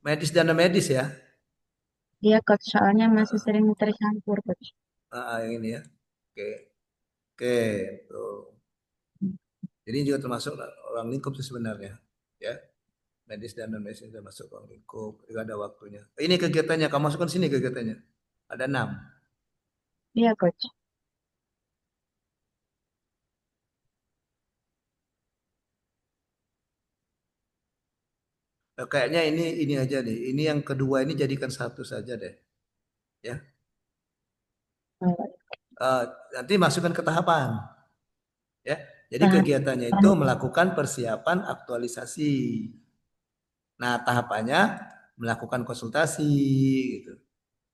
medis dan non medis ya. Iya coach soalnya masih sering tercampur coach. Yang ini ya. Oke. Oke. Tuh. Jadi juga termasuk ruang lingkup sih sebenarnya. Ya. Medis dan non medis sudah masuk ruang lingkup, juga ada waktunya. Ini kegiatannya, kamu masukkan sini kegiatannya. Ada 6. Iya coach. Kayaknya ini aja deh. Ini yang kedua ini jadikan satu saja deh. Ya. Eh, Eh, Nanti masukkan ke tahapan. Ya. Jadi Tahapan kegiatannya itu melakukan persiapan aktualisasi. Nah, tahapannya melakukan konsultasi gitu.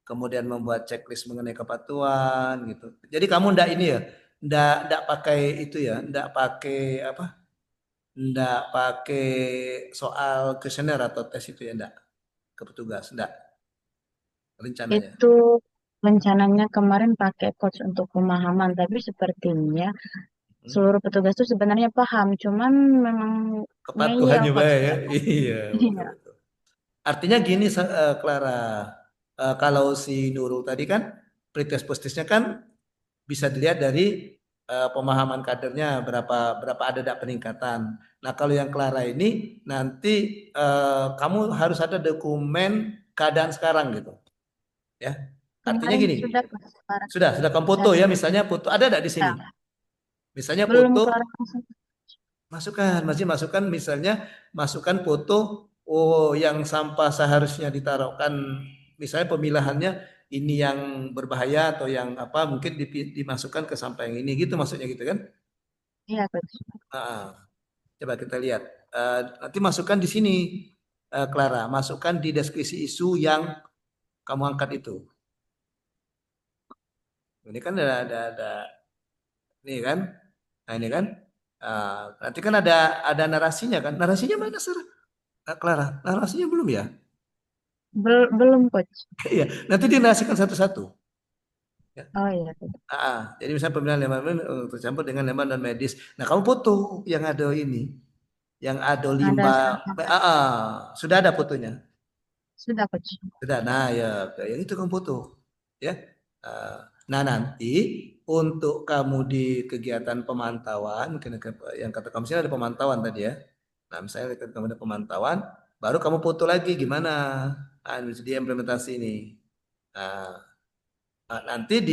Kemudian membuat checklist mengenai kepatuhan gitu. Jadi kamu ndak ini ya, ndak pakai itu ya, ndak pakai apa? Ndak pakai soal kuesioner atau tes itu ya, ndak ke petugas, ndak rencananya. itu rencananya kemarin pakai coach untuk pemahaman, tapi sepertinya Hmm? seluruh petugas itu sebenarnya paham, cuman memang ngeyel Kepatuhannya coach. baik ya. Iya, betul Iya, betul. Artinya gini Clara, kalau si Nurul tadi kan pretest postisnya kan bisa dilihat dari pemahaman kadernya berapa berapa ada peningkatan. Nah, kalau yang Clara ini nanti kamu harus ada dokumen keadaan sekarang gitu, ya. Artinya kemarin gini, sudah coach sekarang sudah kamu foto dari ya, misalnya foto ada enggak di sini? ya, Misalnya belum foto keluar langsung. masukkan misalnya masukkan foto yang sampah seharusnya ditaruhkan misalnya pemilahannya ini yang berbahaya atau yang apa mungkin dimasukkan ke sampah yang ini gitu maksudnya gitu kan. Iya coach. Ah, coba kita lihat. Nanti masukkan di sini, Clara. Masukkan di deskripsi isu yang kamu angkat itu. Ini kan ada ini kan. Nah ini kan. Nanti kan ada narasinya kan. Narasinya mana Sarah? Clara? Narasinya belum ya? Belum coach. Iya. Nanti dinarasikan satu-satu. Ya. Oh iya coach. Jadi misalnya pemilihan lembaga tercampur dengan lembaga non medis. Nah kamu foto yang ada ini, yang ada Ada limbah. sampah. Sudah ada fotonya. Sudah coach. Sudah, nah ya, yang itu kamu foto, ya. Eh, Nah nanti untuk kamu di kegiatan pemantauan, mungkin yang kata kamu sini ada pemantauan tadi ya. Nah misalnya ketika kamu ada pemantauan, baru kamu foto lagi gimana, di implementasi ini. Nah, nanti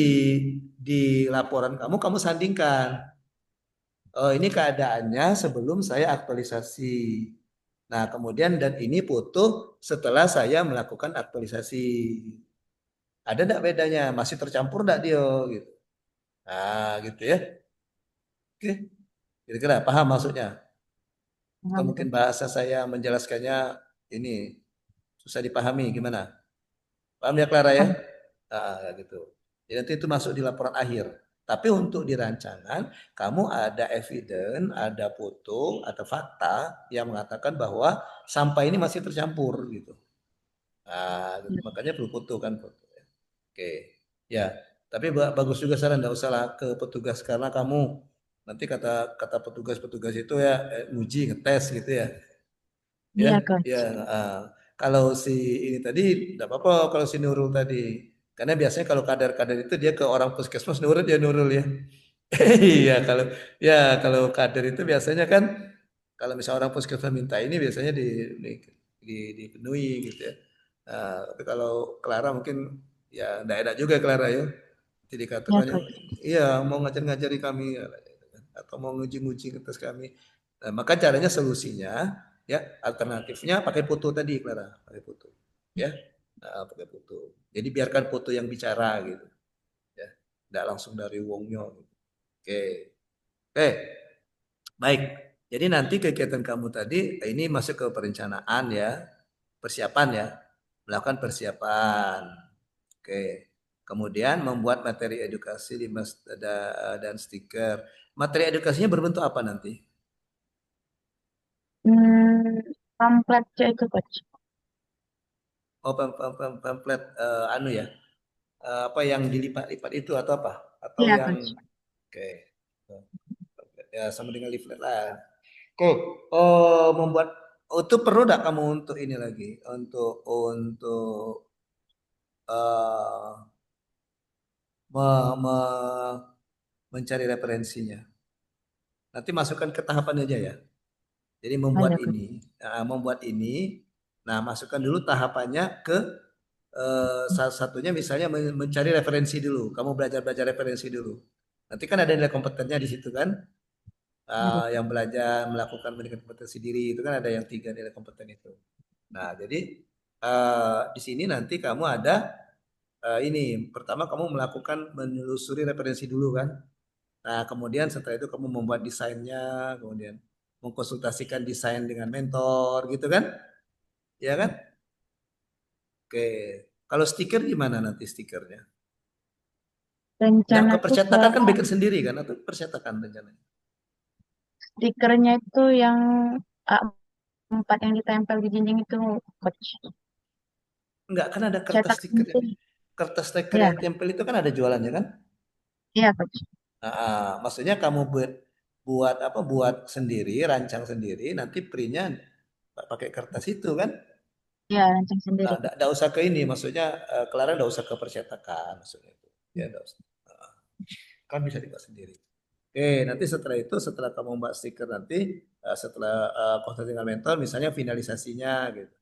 di laporan kamu sandingkan. Oh ini keadaannya sebelum saya aktualisasi. Nah kemudian dan ini foto setelah saya melakukan aktualisasi. Ada enggak bedanya? Masih tercampur enggak dia gitu. Nah, gitu ya. Oke. Kira-kira paham maksudnya? Atau Paham mungkin coach. bahasa saya menjelaskannya ini susah dipahami gimana? Paham ya Clara ya? Paham. Gitu. Jadi nanti itu masuk di laporan akhir. Tapi untuk di rancangan, kamu ada evidence, ada foto, ada fakta yang mengatakan bahwa sampah ini masih tercampur gitu. Gitu. Makanya perlu foto kan foto. Oke, ya. Tapi bagus juga saran, enggak usah lah ke petugas karena kamu Nanti kata kata petugas-petugas itu ya nguji ngetes gitu ya. Ya, Iya, Coach. ya. Kalau si ini tadi tidak apa-apa kalau si Nurul tadi. Karena biasanya kalau kader-kader itu dia ke orang puskesmas nurut ya Nurul ya. Iya, kalau kader itu biasanya kan kalau misalnya orang puskesmas minta ini biasanya dipenuhi gitu ya. Nah, tapi kalau Clara mungkin ya enggak enak juga Clara ya. Jadi Iya, dikatakan Coach. iya mau ngajar-ngajari kami ya, atau mau nguji-nguji ke atas kami. Nah, maka caranya solusinya ya alternatifnya pakai foto tadi Clara, pakai foto. Ya. Nah, pakai foto. Jadi biarkan foto yang bicara gitu ya. Enggak langsung dari wongnya gitu. Oke. Oke. Baik. Jadi nanti kegiatan kamu tadi ini masuk ke perencanaan ya, persiapan ya, melakukan persiapan. Oke. Kemudian membuat materi edukasi dan stiker. Materi edukasinya berbentuk apa nanti? Pamflet itu, Coach. Oh, pamflet anu ya. Apa yang dilipat-lipat itu atau apa? Atau Iya, yang Coach. oke. Ya sama dengan leaflet lah. Cool. Oh, membuat itu perlu enggak kamu untuk ini lagi untuk eh, me- me- mencari referensinya. Nanti masukkan ke tahapan aja ya. Jadi Oh, iya, Coach. membuat ini. Nah, masukkan dulu tahapannya ke salah satunya misalnya mencari referensi dulu. Kamu belajar referensi dulu. Nanti kan ada nilai kompetennya di situ kan. Iya, Coach. Yang belajar melakukan pendidikan kompetensi diri itu kan ada yang 3 nilai kompeten itu. Nah, jadi di sini nanti kamu ada ini pertama kamu melakukan menelusuri referensi dulu kan. Nah, kemudian setelah itu kamu membuat desainnya, kemudian mengkonsultasikan desain dengan mentor gitu kan? Ya kan? Oke. Kalau stiker gimana nanti stikernya? Nggak ke Rencanaku percetakan kan saya bikin sendiri kan atau percetakan rencananya? stikernya itu yang A4 yang ditempel di dinding itu, Coach. Enggak, kan ada kertas Cetak stiker. sendiri. Kertas stiker Iya, yang tempel itu kan ada jualannya kan? iya, Coach. Maksudnya kamu buat apa? Buat sendiri, rancang sendiri, nanti printnya pakai kertas itu kan? Iya, rancang sendiri, Nah, Coach. enggak usah ke ini, maksudnya Clara enggak usah ke percetakan maksudnya itu. Ya, enggak usah. Nah, kan bisa dibuat sendiri. Oke, nanti setelah itu, setelah kamu membuat stiker nanti, setelah konsultasi dengan mentor, misalnya finalisasinya gitu.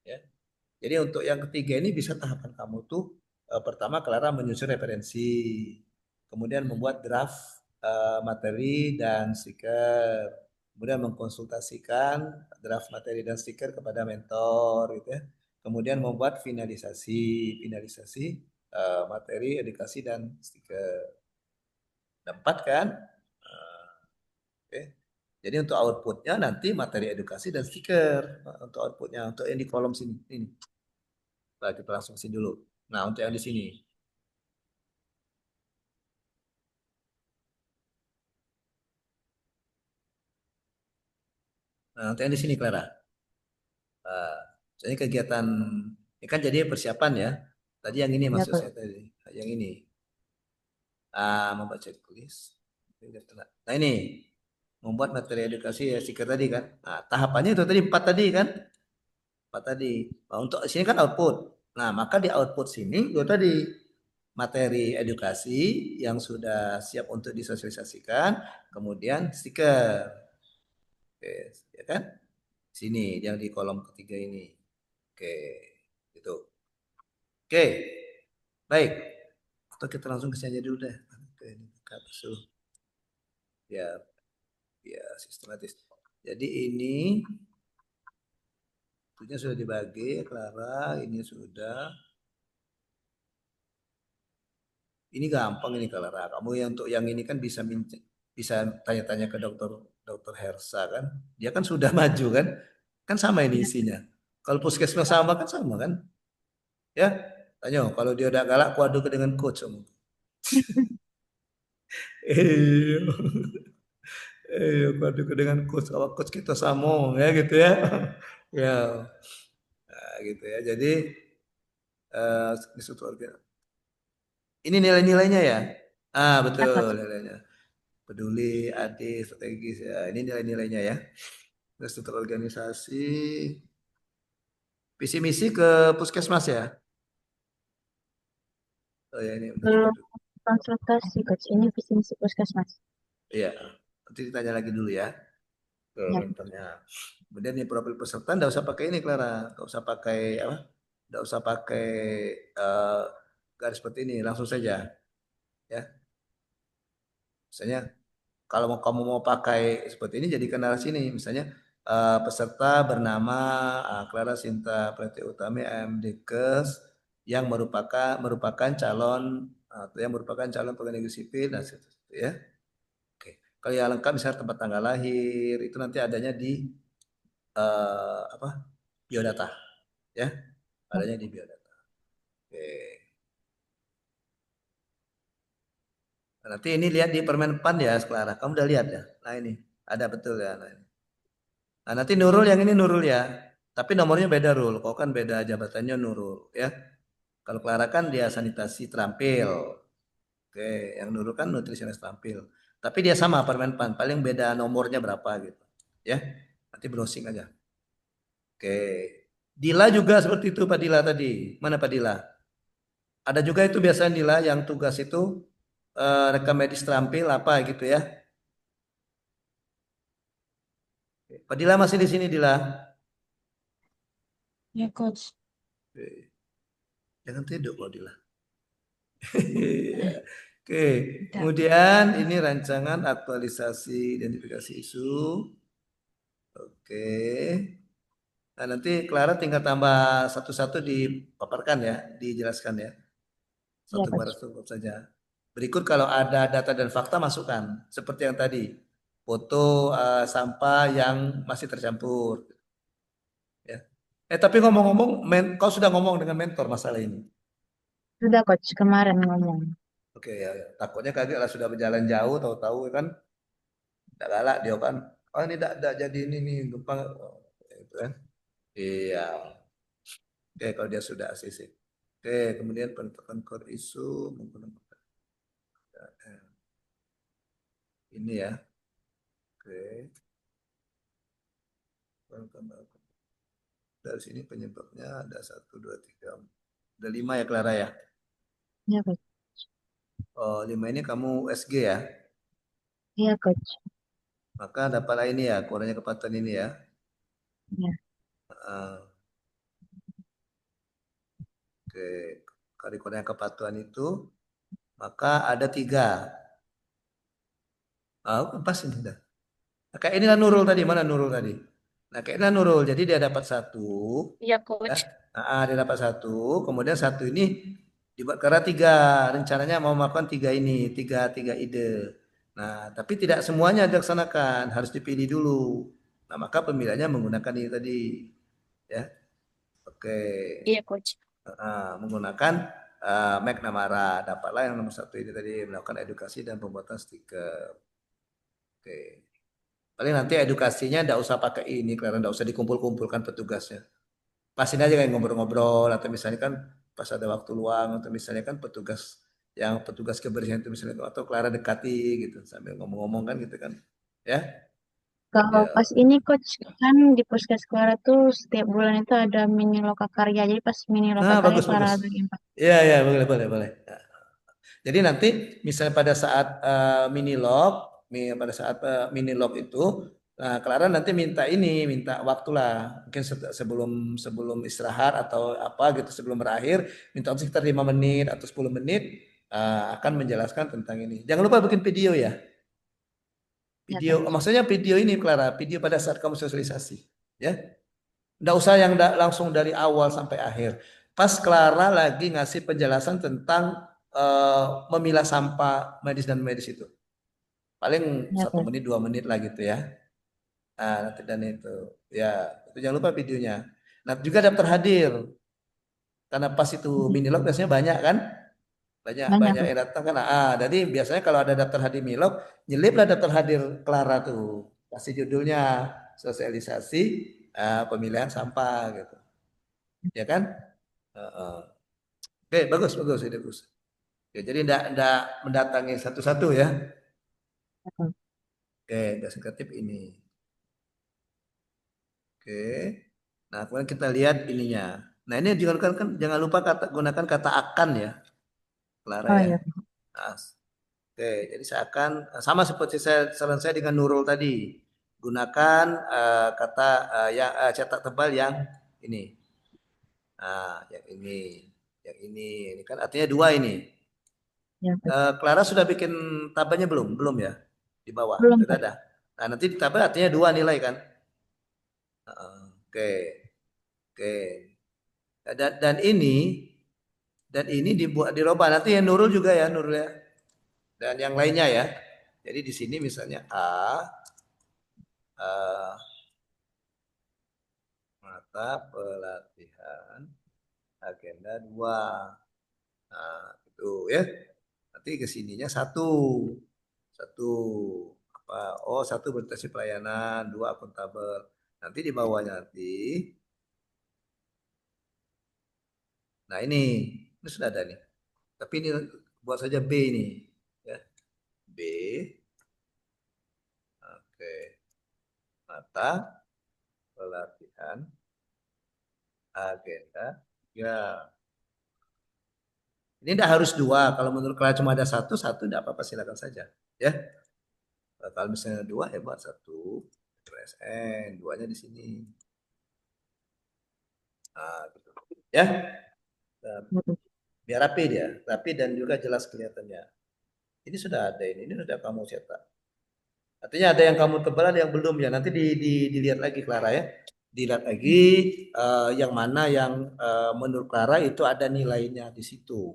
Ya. Jadi untuk yang ketiga ini bisa tahapan kamu tuh pertama Clara menyusun referensi, kemudian membuat draft materi dan stiker, kemudian mengkonsultasikan draft materi dan stiker kepada mentor gitu ya. Kemudian membuat finalisasi materi edukasi dan stiker. Dapat kan? Oke. Jadi untuk outputnya nanti materi edukasi dan stiker untuk outputnya untuk yang di kolom sini ini. Nah, kita langsung sini dulu. Nah, untuk yang di sini. Nah, untuk yang di sini Clara. Jadi kegiatan ini kan jadi persiapan ya. Tadi yang ini Iya, maksud Coach. saya tadi. Yang ini. Membaca tulis. Nah, ini membuat materi edukasi ya stiker tadi kan. Nah, tahapannya itu tadi 4 tadi kan. 4 tadi. Nah, untuk sini kan output. Nah, maka di output sini itu tadi materi edukasi yang sudah siap untuk disosialisasikan, kemudian stiker. Oke, ya kan? Sini yang di kolom ketiga ini. Oke, itu. Oke, baik. Atau kita langsung ke saja dulu deh. Oke, ini kapsul. Ya, ya sistematis. Jadi ini tentunya sudah dibagi, Clara. Ini sudah. Ini gampang ini Clara. Kamu yang untuk yang ini kan bisa tanya-tanya ke dokter dokter Hersa kan. Dia kan sudah maju kan. Kan sama ini Iya. isinya. Kalau puskesmas sama kan sama kan. Ya, tanya kalau dia udah galak, aku adu dengan coach kamu. Iya. Aku adu dengan coach, awak coach kita sama ya gitu ya. Ya, nah, gitu ya. Jadi ini nilai-nilainya ya. Iya, Betul Coach. nilainya. peduli, adil, strategis. Ya, ini nilai-nilainya ya. Terus struktur organisasi, visi misi ke puskesmas ya. Oh ya ini udah kita Belum konsultasi coach, ini visi misi puskesmas. Iya, nanti ditanya lagi dulu ya ke Ya, mentornya. Kemudian nih profil peserta nggak usah pakai ini Clara, nggak usah pakai apa, nggak usah pakai eh, garis seperti ini, langsung saja ya. Misalnya kalau kamu mau pakai seperti ini jadikan narasi ini, misalnya peserta bernama Clara Sinta Preti Utami AMDkes yang merupakan calon atau yang merupakan calon pegawai negeri sipil dan seterusnya ya. Oke. Kalau yang lengkap misalnya tempat tanggal lahir itu nanti adanya di apa? Biodata ya. Adanya di biodata. Oke. Nah, nanti ini lihat di permen PAN ya, Clara. Kamu udah lihat ya? Nah, ini ada betul ya. Nah, ini. Nah, nanti Nurul yang ini Nurul ya. Tapi nomornya beda Rul. Kau kan beda jabatannya Nurul ya. Kalau Clara kan dia sanitasi terampil. Oke, yang Nurul kan nutrisionis terampil. Tapi dia sama permen PAN, paling beda nomornya berapa gitu. Ya. Nanti browsing aja. Oke. Dila juga seperti itu Pak Dila tadi. Mana Pak Dila? Ada juga itu biasanya Dila yang tugas itu rekam medis terampil apa gitu ya. Pak Dila masih di sini Dila. Ya, Coach. Oke. Jangan tidur Pak Dila. Oke, Tidak. kemudian ini rancangan aktualisasi identifikasi isu. Oke. Nah, nanti Clara tinggal tambah satu-satu dipaparkan ya, dijelaskan ya. ya Satu coach. baris cukup saja. Berikut kalau ada data dan fakta masukkan. Seperti yang tadi. Foto sampah yang masih tercampur. Ya. Tapi ngomong-ngomong, kau sudah ngomong dengan mentor masalah ini. Sudah coach kemarin ngomong. Oke ya, ya. Takutnya kaget lah sudah berjalan jauh, tahu-tahu kan, tidak galak dia kan. Oh ini tidak jadi ini nih, gempa. Gitu kan. Iya. Oke, kalau dia sudah ACC. Oke, kemudian penentukan core isu menggunakan ini ya. Oke. Dari sini penyebabnya ada 1, 2, 3, ada 5 ya Clara ya. Ya coach. Oh 5 ini kamu SG ya. Iya coach. Maka dapatlah ini ya kurangnya kepatuhan ini ya. Ya. Oke, kalau kurangnya kepatuhan itu maka ada 3. Pas ini dah. Nah, kayak inilah Nurul tadi, mana Nurul tadi? Nah, kayak inilah Nurul. Jadi dia dapat 1. Iya, Ya. coach. Dia dapat 1. Kemudian 1 ini dibuat karena 3. Rencananya mau melakukan 3 ini, 3 ide. Nah, tapi tidak semuanya dilaksanakan, harus dipilih dulu. Nah, maka pemilihannya menggunakan ini tadi. Ya. Oke. Iya, coach. Menggunakan McNamara. Dapatlah yang nomor 1 ini tadi, melakukan edukasi dan pembuatan stiker. Oke. Paling nanti edukasinya enggak usah pakai ini karena enggak usah dikumpul-kumpulkan petugasnya. Pasin aja kayak ngobrol-ngobrol atau misalnya kan pas ada waktu luang atau misalnya kan petugas kebersihan itu misalnya atau Clara dekati gitu sambil ngomong-ngomong kan gitu kan. Ya. Kalau Ya. pas ini coach kan di Puskes Clara tuh setiap bulan itu ada mini lokakarya. Jadi pas mini lokakarya Bagus Clara bagus. bagi 4. Iya boleh. Ya. Jadi nanti misalnya pada saat mini log, pada saat mini log itu, nah Clara nanti minta waktu lah, mungkin sebelum istirahat atau apa gitu sebelum berakhir, minta waktu sekitar 5 menit atau 10 menit akan menjelaskan tentang ini. Jangan lupa bikin video ya. Video, maksudnya video ini Clara, video pada saat kamu sosialisasi, ya. Nggak usah yang langsung dari awal sampai akhir. Pas Clara lagi ngasih penjelasan tentang memilah sampah medis dan medis itu. Paling 1 menit 2 menit lah gitu ya. Nah, nanti dan itu. Ya, itu jangan lupa videonya. Nah, juga daftar hadir. Karena pas itu minilog biasanya banyak kan? Banyak yang datang kan. Jadi biasanya kalau ada daftar hadir minilog, nyeliplah daftar hadir Clara tuh. Kasih judulnya sosialisasi pemilihan sampah gitu. Ya kan? Oke, bagus. Ya, jadi enggak mendatangi satu-satu ya. Oke, gas negatif ini. Oke. Nah, kemudian kita lihat ininya. Nah, ini jangan lupa gunakan kata akan ya, Clara Oh ya. ya. Nah, oke, jadi seakan sama seperti saran saya dengan Nurul tadi. Gunakan kata yang cetak tebal yang ini. Nah, yang ini, yang ini kan artinya dua ini. Ya, betul. Clara sudah bikin tabelnya belum? Belum ya? Di bawah, Belum, sudah Pak. ada. Nah, nanti di tabel artinya dua nilai kan? Oke, oke. Dan ini dibuat dirubah nanti ya Nurul juga ya Nurul ya. Dan yang lainnya ya. Jadi di sini misalnya eh, mata pelatihan agenda 2. Nah, itu ya. Nanti ke sininya satu. Satu apa? Oh, satu berorientasi pelayanan, dua akuntabel. Nanti di bawahnya nanti. Nah, ini sudah ada nih. Tapi ini buat saja B ini ya. B. Oke. Mata pelatihan agenda ya. Ini tidak harus dua. Kalau menurut kalian cuma ada satu, satu tidak apa-apa silakan saja. Ya. Kalau misalnya dua, ya buat satu. PSN, duanya di sini. Nah, gitu. Ya. Nah, biar rapi dia, rapi dan juga jelas kelihatannya. Ini sudah ada ini sudah kamu cetak. Artinya ada yang kamu tebal, ada yang belum ya. Nanti dilihat lagi Clara ya. Dilihat lagi yang mana yang menurut Clara itu ada nilainya di situ.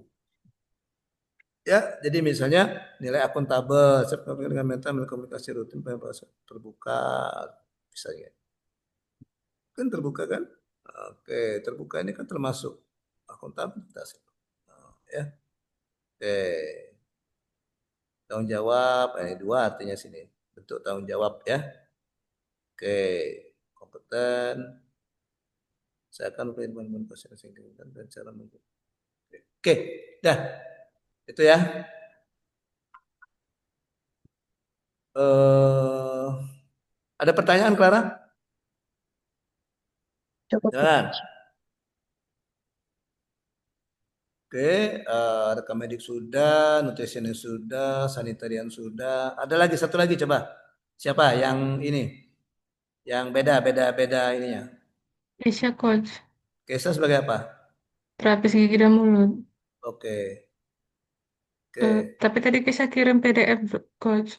Ya, jadi misalnya nilai akuntabel, dengan mental komunikasi rutin, terbuka, misalnya. Kan terbuka kan? Oke, terbuka ini kan termasuk akuntabilitas. Ya, oke. Tanggung jawab, ini dua artinya sini. Bentuk tanggung jawab ya. Oke, kompeten. Saya akan beriman dan cara Oke, dah. Itu ya. Ada pertanyaan Clara? Cukup, Pak. Jangan. Oke, rekam medik sudah, nutritionnya sudah, sanitarian sudah. Ada lagi satu lagi coba. Siapa yang ini? Yang beda ininya. Kesha, Coach. Kesa sebagai apa? Terapis gigi dan mulut. Oke. Oke. Tapi tadi Kesha kirim PDF, Coach.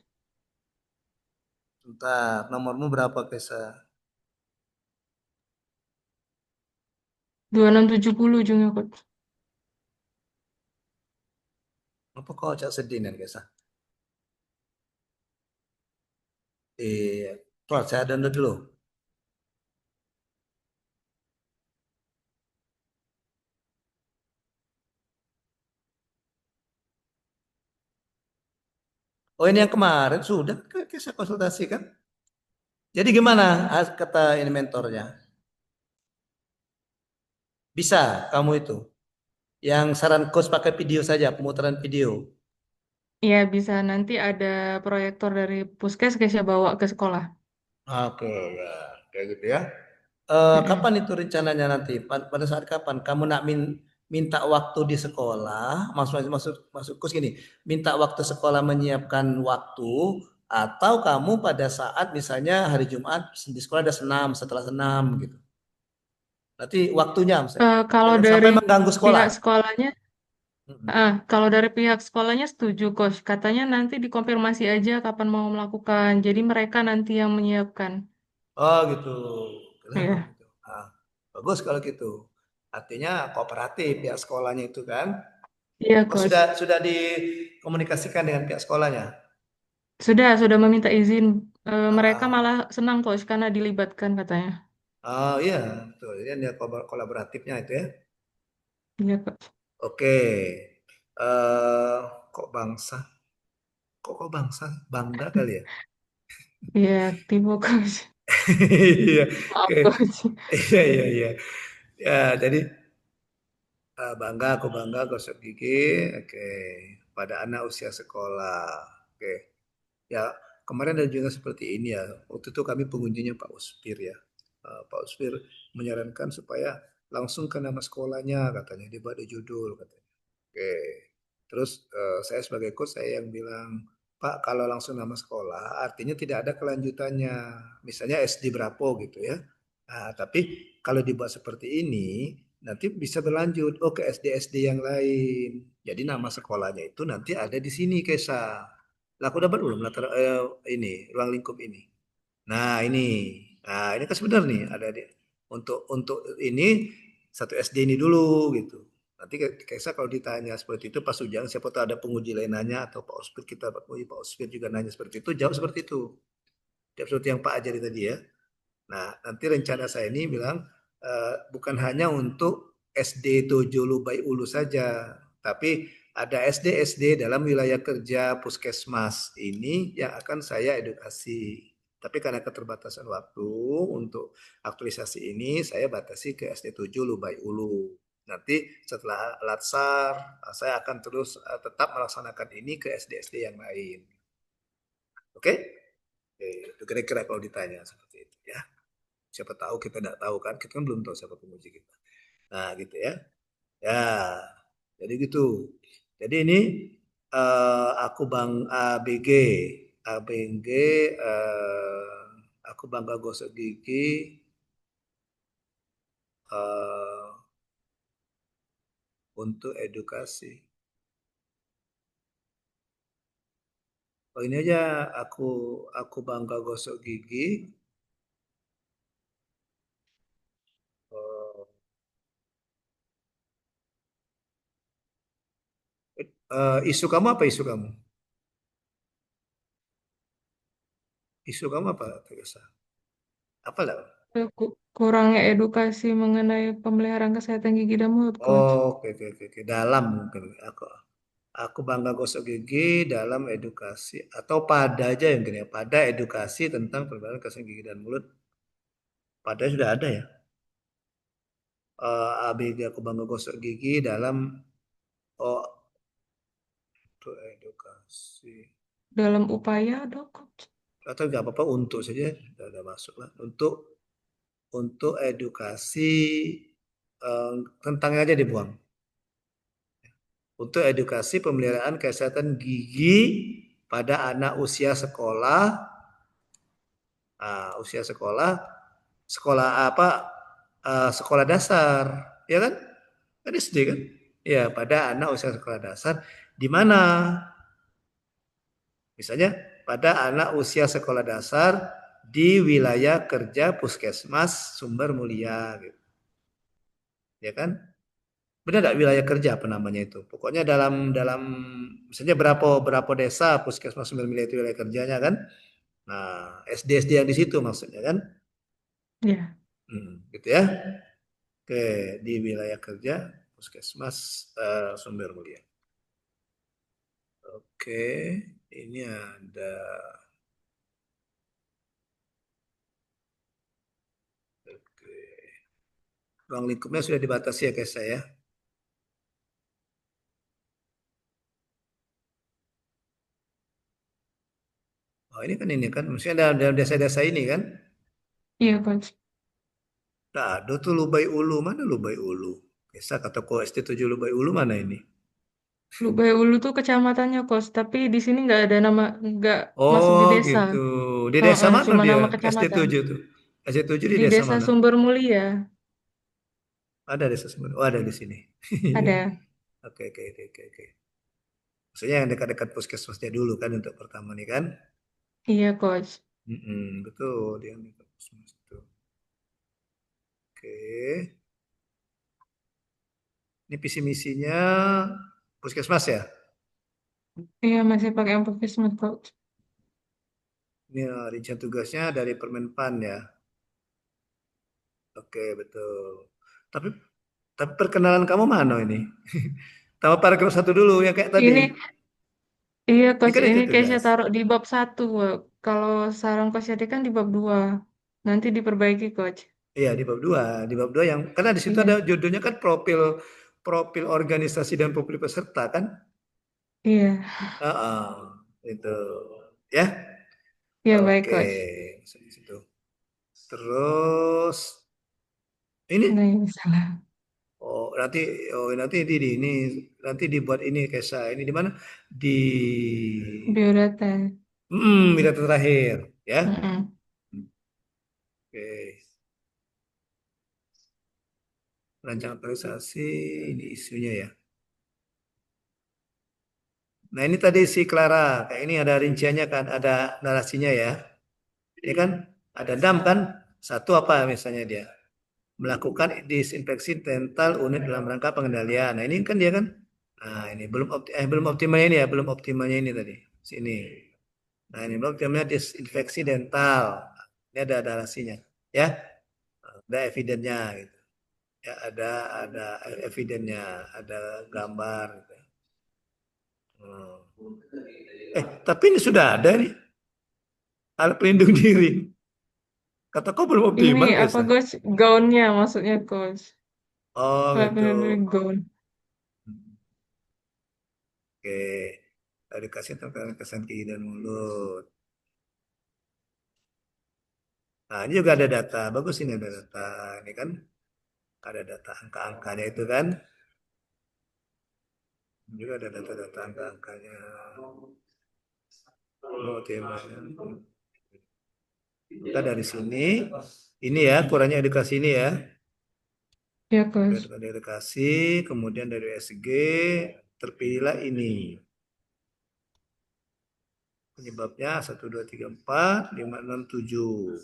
Bentar, nomormu berapa Kesa? 2670 ujungnya, Coach. Apa kau cak sedih nih Kesa? Tuh, saya download dulu. Oh ini yang kemarin sudah Kesa konsultasi kan? Jadi gimana kata ini mentornya? Bisa kamu itu? Yang saran coach pakai video saja, pemutaran video. Iya, bisa. Nanti ada proyektor dari Puskes Kesha bawa ke sekolah. Oke, ya, kayak gitu ya. Mm-mm. Kapan itu rencananya nanti? Pada saat kapan? Kamu nak minta waktu di sekolah, masuk kurs gini, minta waktu sekolah menyiapkan waktu, atau kamu pada saat misalnya hari Jumat di sekolah ada senam, setelah senam gitu. Nanti waktunya misalnya. Kalau Jangan dari sampai mengganggu sekolah. pihak sekolahnya, Mm-mm. kalau dari pihak sekolahnya setuju, Coach. Katanya nanti dikonfirmasi aja kapan mau melakukan. Jadi mereka nanti yang menyiapkan. Oh gitu. Kenapa Iya, gitu? Bagus kalau gitu. Artinya kooperatif pihak sekolahnya itu kan. iya, Oh, Coach. sudah dikomunikasikan dengan pihak sekolahnya. Sudah meminta izin. Mereka Ah, malah senang, Coach, karena dilibatkan katanya. oh iya, betul. Jadi ada kolaboratifnya itu ya. Iya, Coach. Oke. eh kok bangsa? Kok bangsa? Bangga kali ya? Iya, tipe, Coach. Iya. Maaf, Oke. Coach. Iya, iya, iya. Ya, jadi bangga, aku bangga gosok gigi. Oke. Pada anak usia sekolah. Oke. Ya, kemarin ada juga seperti ini ya. Waktu itu kami pengunjungnya Pak Uspir ya. Pak Uspir menyarankan supaya langsung ke nama sekolahnya katanya dibuat di judul katanya. Oke. Terus saya sebagai coach saya yang bilang, Pak kalau langsung nama sekolah artinya tidak ada kelanjutannya. Misalnya SD berapa gitu ya. Nah, tapi kalau dibuat seperti ini nanti bisa berlanjut ke SD-SD yang lain. Jadi nama sekolahnya itu nanti ada di sini Kesa. Lah aku dapat belum latar ini ruang lingkup ini. Nah ini, nah ini kan sebenarnya nih ada di untuk ini satu SD ini dulu gitu. Nanti Kaisa kalau ditanya seperti itu pas ujian siapa tahu ada penguji lain nanya atau Pak Ospir kita Pak Ospir juga nanya seperti itu jawab seperti itu. Jawab seperti yang Pak ajari tadi ya. Nah, nanti rencana saya ini bilang bukan hanya untuk SD Tojo Lubai Ulu saja, tapi ada SD-SD dalam wilayah kerja Puskesmas ini yang akan saya edukasi. Tapi karena keterbatasan waktu untuk aktualisasi ini, saya batasi ke SD 7 Lubai Ulu. Nanti setelah Latsar, saya akan terus tetap melaksanakan ini ke SD-SD yang lain. Oke? Itu kira-kira kalau ditanya seperti itu ya. Siapa tahu kita tidak tahu kan, kita kan belum tahu siapa penguji kita. Nah gitu ya. Ya, jadi gitu. Jadi ini aku Bang ABG, ABG, aku bangga gosok gigi. Untuk edukasi. Oh ini aja aku bangga gosok gigi. Isu kamu apa isu kamu? Isu kamu apa, Teresa? Apa lah? Kurangnya edukasi mengenai pemeliharaan kesehatan gigi dan mulut, Coach. Oh, oke. Dalam mungkin aku bangga gosok gigi dalam edukasi atau pada aja yang gini ya, pada edukasi tentang pemeliharaan kesehatan gigi dan mulut. Pada sudah ada ya. ABG aku bangga gosok gigi dalam untuk edukasi. Dalam upaya dok, Coach. Atau nggak apa-apa untuk saja sudah masuk lah. Untuk edukasi tentangnya aja dibuang. Untuk edukasi pemeliharaan kesehatan gigi pada anak usia sekolah, sekolah apa? Sekolah dasar, ya kan? Kan SD kan? Ya, pada anak usia sekolah dasar, di mana? Misalnya pada anak usia sekolah dasar di wilayah kerja Puskesmas Sumber Mulia, gitu. Ya kan? Benar nggak wilayah kerja apa namanya itu? Pokoknya dalam misalnya berapa desa Puskesmas Sumber Mulia itu wilayah kerjanya kan? Nah, SD-SD yang di situ maksudnya kan? Iya. Gitu ya. Oke, di wilayah kerja Puskesmas Sumber Mulia. Oke, ini ada ruang lingkupnya sudah dibatasi ya guys saya. Oh ini kan, maksudnya dalam desa-desa ini kan? Iya, Coach. Nah, ada tuh Lubai Ulu, mana Lubai Ulu? Desa kata ko ST 7 Lubai Ulu mana ini? Lubai Ulu tuh kecamatannya, Coach. Tapi di sini nggak ada nama, nggak masuk di Oh desa. gitu. Di desa mana Cuma dia? nama ST kecamatan. 7 tuh. ST 7 di Di desa Desa mana? Sumber Mulia. Ada desa Sumber. Oh ada di sini. Ada. Oke. Maksudnya yang dekat-dekat puskesmasnya dulu kan untuk pertama nih kan? Iya, Coach. Betul, yang dekat puskesmas itu. Oke. Ini visi misinya puskesmas ya? Iya, masih pakai yang puskesmas, Coach. Ini rincian tugasnya dari Permenpan ya. Oke, betul. Tapi perkenalan kamu mana ini? Tambah paragraf 1 dulu yang kayak tadi. Iya, Ini Coach. kan Ini itu kayak saya tugas. taruh di bab 1. Kalau saran Coach Yadi kan di bab 2. Nanti diperbaiki, Coach. Iya, di bab 2. Di bab 2 yang karena di situ ada judulnya kan profil organisasi dan profil peserta kan? Iya. Itu. Ya. Ya, baik, Oke. Coach. Di situ. Terus ini Nah, ini salah. nanti nanti ini nanti dibuat ini Kesa. Ini di mana? Di Biodata. data terakhir ya. Mm-mm. Oke. Rancangan aktualisasi ini isunya ya. Nah, ini tadi si Clara. Kayak ini ada rinciannya kan, ada narasinya ya. Ini kan ada dam kan? Satu apa misalnya dia? Melakukan disinfeksi dental unit dalam rangka pengendalian. Nah, ini kan dia kan. Nah, ini belum optimalnya ini ya, belum optimalnya ini tadi. Sini. Nah, ini belum optimalnya disinfeksi dental. Ini ada narasinya, ya. Ada evidennya gitu. Ya, ada evidennya, ada gambar gitu. Tapi ini sudah ada nih alat pelindung diri. Kata kau belum Ini optimal, apa, Kesa? Coach? Gaunnya maksudnya, Coach. Oh, Alat gitu. pelindung diri gaun. Oke. Tadi kasih tentang kesan gigi dan mulut. Nah, ini juga ada data. Bagus ini ada data. Ini kan ada data angka-angkanya itu kan. Juga ada data-data angka-angkanya. Oh, temanya. Kita dari sini, ini ya, kurangnya edukasi ini ya. Ya, Coach. Dari edukasi, kemudian dari SG, terpilihlah ini. Penyebabnya 1, 2, 3, 4, 5, 6, 7.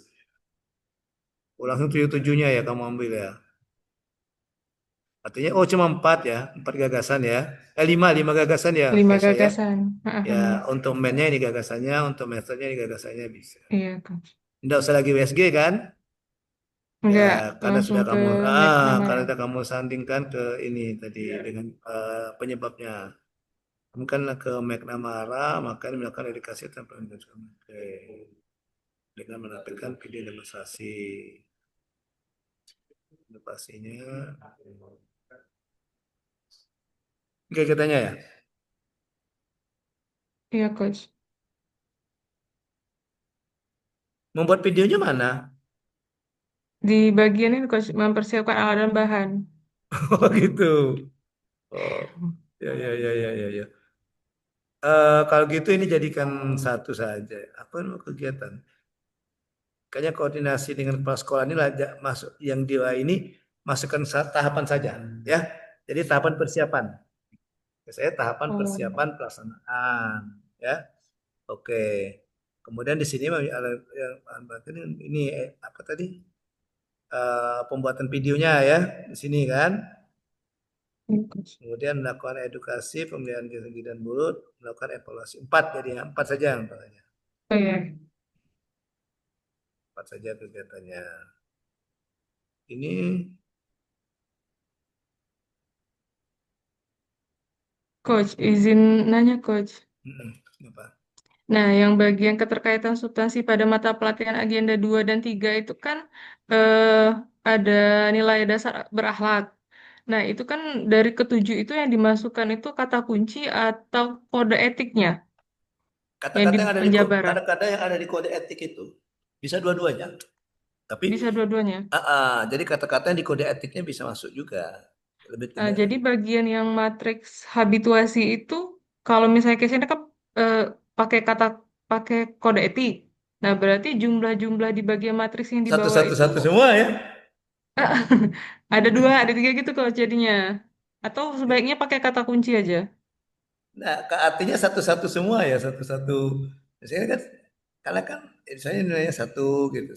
Langsung 7-7-nya ya kamu ambil ya. Artinya, cuma 4 ya, 4 gagasan ya. 5 gagasan ya, 5 Kesa ya. gagasan. Ya, untuk mainnya ini gagasannya, untuk masternya ini gagasannya bisa. Iya, Coach. Tidak usah lagi WSG kan? Enggak, Ya, karena langsung sudah ke kamu karena McNamara. sudah kamu sandingkan ke ini tadi dengan penyebabnya. Kamu kan ke McNamara, maka melakukan edukasi tanpa menjelaskan. Oke. Dengan menampilkan video demonstrasi. Inovasinya. Oke, katanya ya. Iya, Coach. Membuat videonya mana? Di bagian ini, Coach, mempersiapkan alat dan bahan. Oh gitu. Oh, ya ya ya ya ya ya. Kalau gitu ini jadikan satu saja. Apa nama kegiatan? Kayaknya koordinasi dengan kepala sekolah ini masuk yang dua ini masukkan tahapan saja, ya. Jadi tahapan persiapan. Saya tahapan Oh, persiapan pelaksanaan, ya. Oke. Kemudian di sini ini apa tadi? Pembuatan videonya ya di sini kan. iya, Coach. Kemudian melakukan edukasi pemilihan gigi dan mulut, melakukan evaluasi. 4 jadi 4 saja. Oh, iya. 4 saja kegiatannya. Ini Coach, izin nanya, Coach. apa? Nah, yang bagian keterkaitan substansi pada mata pelatihan agenda 2 dan 3 itu kan eh, ada nilai dasar berakhlak. Nah, itu kan dari ketujuh itu yang dimasukkan itu kata kunci atau kode etiknya yang di Kata-kata yang ada di penjabaran. kata-kata yang ada di kode etik itu bisa dua-duanya. Tapi Bisa dua-duanya. jadi kata-kata yang di kode etiknya bisa masuk juga. Lebih Jadi bagian yang matriks habituasi itu kalau misalnya case-nya kan eh, pakai kata pakai kode etik. Nah, berarti jumlah-jumlah di bagian matriks yang di satu bawah satu itu satu semua ya. ada dua, ada tiga gitu kalau jadinya. Atau sebaiknya pakai kata kunci aja. Nah, artinya satu-satu semua ya, satu-satu. Misalnya kan, karena kan misalnya nilainya satu gitu.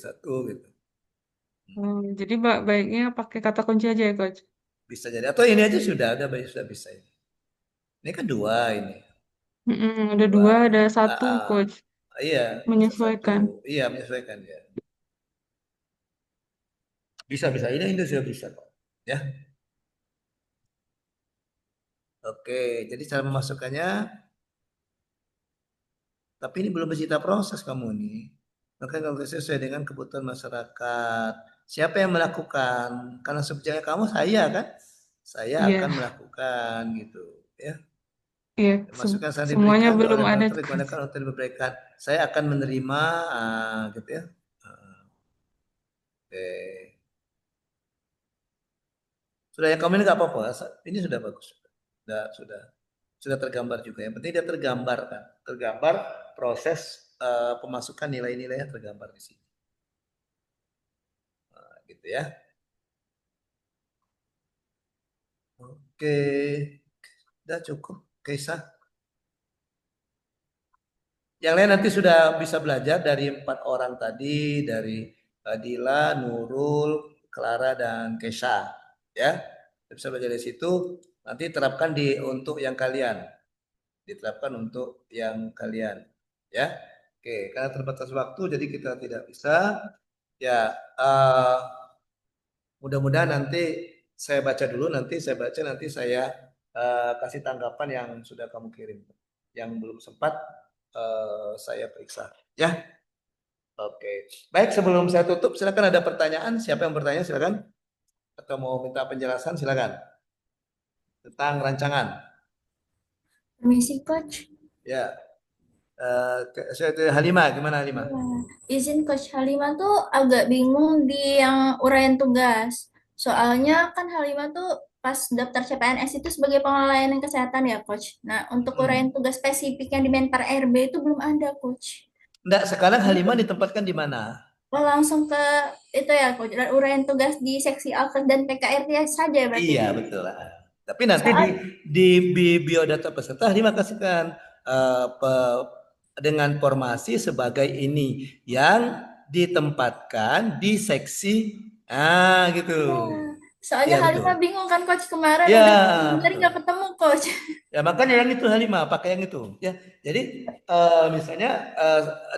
Jadi baiknya pakai kata kunci aja ya, Coach. Bisa jadi. Atau ini aja sudah ada, sudah bisa ini. Ini kan dua ini, Ada dua. dua, ada Ah, satu, ah. Coach. Iya, bisa satu. Menyesuaikan. Iya, menyesuaikan ya. Bisa. Ini sudah bisa kok. Ya. Oke, jadi cara memasukkannya, tapi ini belum bercerita proses kamu nih. Maka kalau sesuai dengan kebutuhan masyarakat. Siapa yang melakukan? Karena sebetulnya kamu saya kan, saya akan Iya. melakukan gitu, ya. Iya, Masukan saat semuanya diberikan belum oleh ada. dokter digunakan untuk diberikan. Saya akan menerima, gitu ya. Oke. Sudah yang komen nggak apa-apa. Ini sudah bagus. Sudah tergambar juga. Yang penting dia tergambar kan. Tergambar proses pemasukan nilai-nilainya tergambar di sini. Nah, gitu ya. Oke. Udah cukup. Kisah. Yang lain nanti sudah bisa belajar dari 4 orang tadi, dari Dila, Nurul, Clara, dan Kesha. Ya, bisa belajar dari situ. Nanti terapkan untuk yang kalian. Diterapkan untuk yang kalian. Ya, oke. Karena terbatas waktu, jadi kita tidak bisa. Ya, mudah-mudahan nanti saya baca dulu. Nanti saya kasih tanggapan yang sudah kamu kirim. Yang belum sempat saya periksa. Ya, oke. Baik, sebelum saya tutup, silakan ada pertanyaan. Siapa yang bertanya, silakan. Atau mau minta penjelasan, silakan. Tentang rancangan. Permisi, Coach. Ya, Halimah, gimana Halimah? Ya, izin Coach Halimah tuh agak bingung di yang uraian tugas. Soalnya kan Halimah tuh pas daftar CPNS itu sebagai pengelola layanan kesehatan ya, Coach. Nah, untuk uraian tugas spesifik yang di Menpar RB itu belum ada, Coach. Enggak, sekarang Halimah ditempatkan di mana? Oh, langsung ke itu ya, Coach. Uraian tugas di seksi Alkes dan PKRT saja berarti. Iya, betul. Tapi nanti di biodata peserta Halimah kasihkan dengan formasi sebagai ini yang ditempatkan di seksi gitu. Soalnya Ya, Halimah bingung kan Coach kemarin ya, udah cari nggak ketemu Coach. Ya makanya yang itu Halimah pakai yang itu ya. Jadi misalnya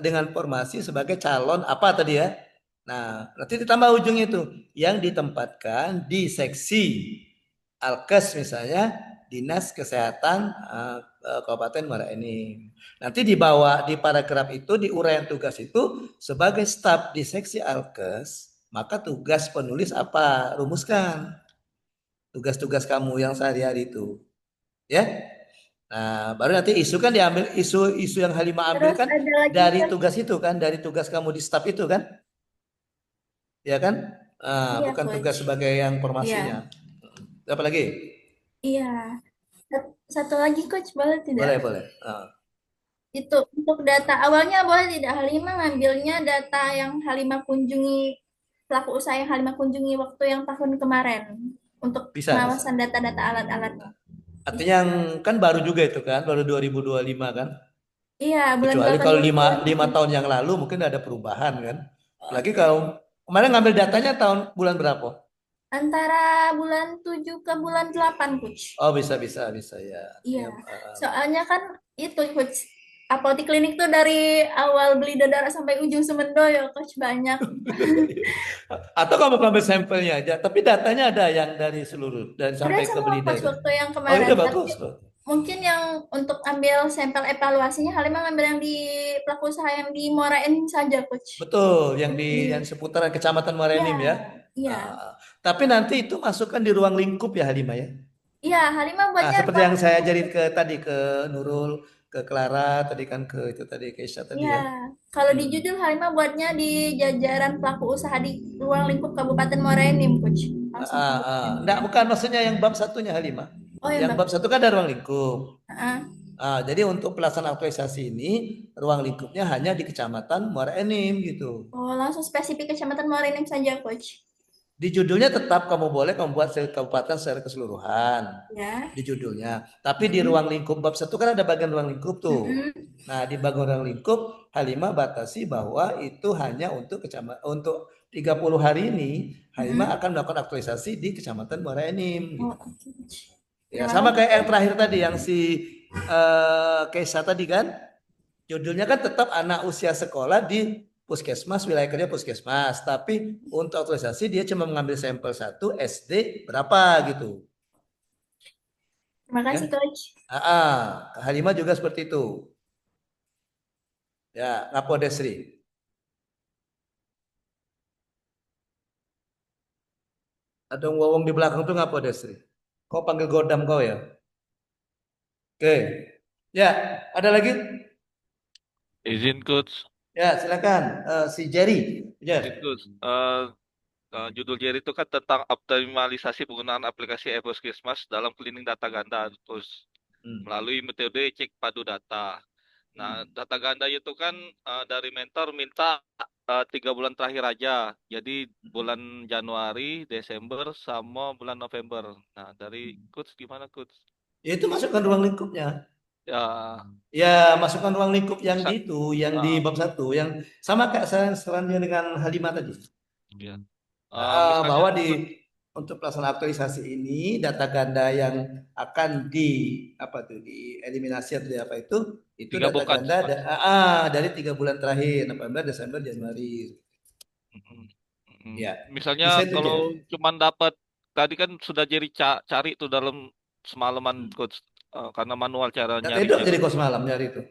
dengan formasi sebagai calon apa tadi ya. Nah, nanti ditambah ujungnya itu yang ditempatkan di seksi Alkes misalnya Dinas Kesehatan Kabupaten Muara Enim. Nanti dibawa di paragraf itu di uraian tugas itu sebagai staf di seksi Alkes, maka tugas penulis apa? Rumuskan tugas-tugas kamu yang sehari-hari itu. Ya. Nah, baru nanti isu kan diambil isu yang Halimah ambil kan dari tugas itu kan, dari tugas kamu di staf itu kan. Ya kan? Iya, Bukan Coach. tugas sebagai yang formasinya. Apa lagi? Iya. Satu lagi Coach, boleh tidak? Boleh. Itu untuk data awalnya boleh tidak Halimah ngambilnya data yang Halimah kunjungi, pelaku usaha yang Halimah kunjungi waktu yang tahun kemarin untuk Bisa. pengawasan data-data alat-alat. Artinya yang kan baru juga itu kan, baru 2025 kan? Iya, bulan Kecuali 8 kalau 5 tahun yang lalu mungkin ada perubahan kan. Lagi kalau kemarin ngambil datanya bulan berapa? Antara bulan 7 ke bulan 8, Coach. Oh, bisa ya. Iya. Soalnya kan itu Coach, apotek klinik tuh dari awal beli darah sampai ujung Semendo ya Coach, banyak. Atau kamu ambil sampelnya aja, tapi datanya ada yang dari seluruh dan sampai ke beli Coach, darah. waktu yang Oh, kemarin. itu bagus. Mungkin yang untuk ambil sampel evaluasinya Halimah ngambil yang di pelaku usaha yang di Muara Enim saja, Coach. Betul, yang di seputaran Kecamatan Muara Enim ya. Iya. Tapi nanti itu masukkan di ruang lingkup ya Halimah ya. Iya, Halimah buatnya seperti yang saya ajarin tadi ke Nurul, ke Clara, tadi kan ke Isya tadi ya. Kalau di judul Halimah buatnya di jajaran pelaku usaha di ruang lingkup Kabupaten Muara Enim, Coach. Enggak, bukan maksudnya yang bab satunya Halimah. Yang bab satu kan ada ruang lingkup. Jadi untuk pelaksanaan aktualisasi ini ruang lingkupnya hanya di Kecamatan Muara Enim gitu. Oh, langsung spesifik Kecamatan Muara Enim saja, Coach. Di judulnya tetap kamu boleh membuat kabupaten secara keseluruhan. Ya. Di judulnya. Tapi di ruang lingkup bab satu kan ada bagian ruang lingkup tuh. Nah, di bagian ruang lingkup Halimah batasi bahwa itu hanya untuk 30 hari ini Halimah akan melakukan aktualisasi di Kecamatan Muara Enim. Ya, sama kayak yang terakhir tadi yang si Keisha tadi kan. Judulnya kan tetap anak usia sekolah di puskesmas, wilayah kerja puskesmas. Tapi untuk aktualisasi dia cuma mengambil sampel 1 SD berapa gitu. Terima kasih, Coach. Halimah juga seperti itu. Ya, Ngapodesri. Ada wong di belakang tuh Ngapodesri. Kau panggil godam kau ya? Oke. Ya, ada lagi? Izin coach, Ya, silakan. Si Jerry. izin Jer. coach. Judul Jerry itu kan tentang optimalisasi penggunaan aplikasi ePuskesmas dalam cleaning data ganda terus Hmm. melalui metode cek padu data. Nah, data ganda itu kan dari mentor minta 3 bulan terakhir aja. Jadi bulan Januari, Desember, sama bulan November. Nah, dari coach gimana coach? Ya itu masukkan ruang lingkupnya. Ya, Ya, masukkan ruang lingkup yang bisa. di itu, yang di bab 1, yang sama kayak selanjutnya dengan Halimah tadi. Ya. Misalnya Bahwa untuk pelaksanaan aktualisasi ini data ganda yang akan dieliminasi atau apa itu data digabungkan. ganda dari 3 bulan terakhir, November, Desember, Januari. Ya, Misalnya bisa itu kalau Jer. cuman dapat tadi kan sudah jadi cari itu dalam semalaman coach. Karena manual cara Nggak tidur nyarinya jadi kan kau semalam nyari itu.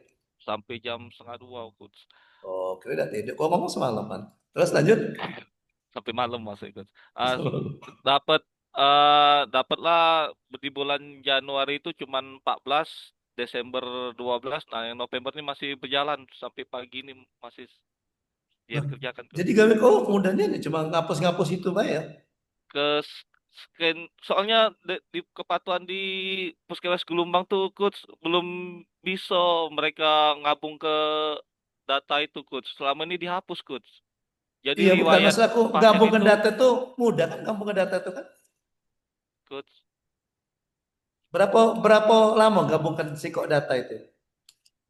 sampai jam setengah 2 coach. Oh, kira udah tidur. Kau ngomong semalaman. Terus lanjut. Sampai malam masuk coach. Dapat dapatlah di bulan Januari itu cuman 14, Desember 12. Nah, yang November ini masih berjalan sampai pagi ini masih dia Nah, kerjakan coach. jadi gawe kau mudahnya nih cuma ngapus-ngapus itu Pak ya. Ke scan soalnya di kepatuhan di Puskesmas Gelombang tuh coach belum bisa mereka ngabung ke data itu coach. Selama ini dihapus coach. Jadi Iya bukan, riwayat maksud aku pasien gabungkan itu data tuh mudah kan, gabungkan data itu kan. coach Berapa berapa lama gabungkan sikok data itu?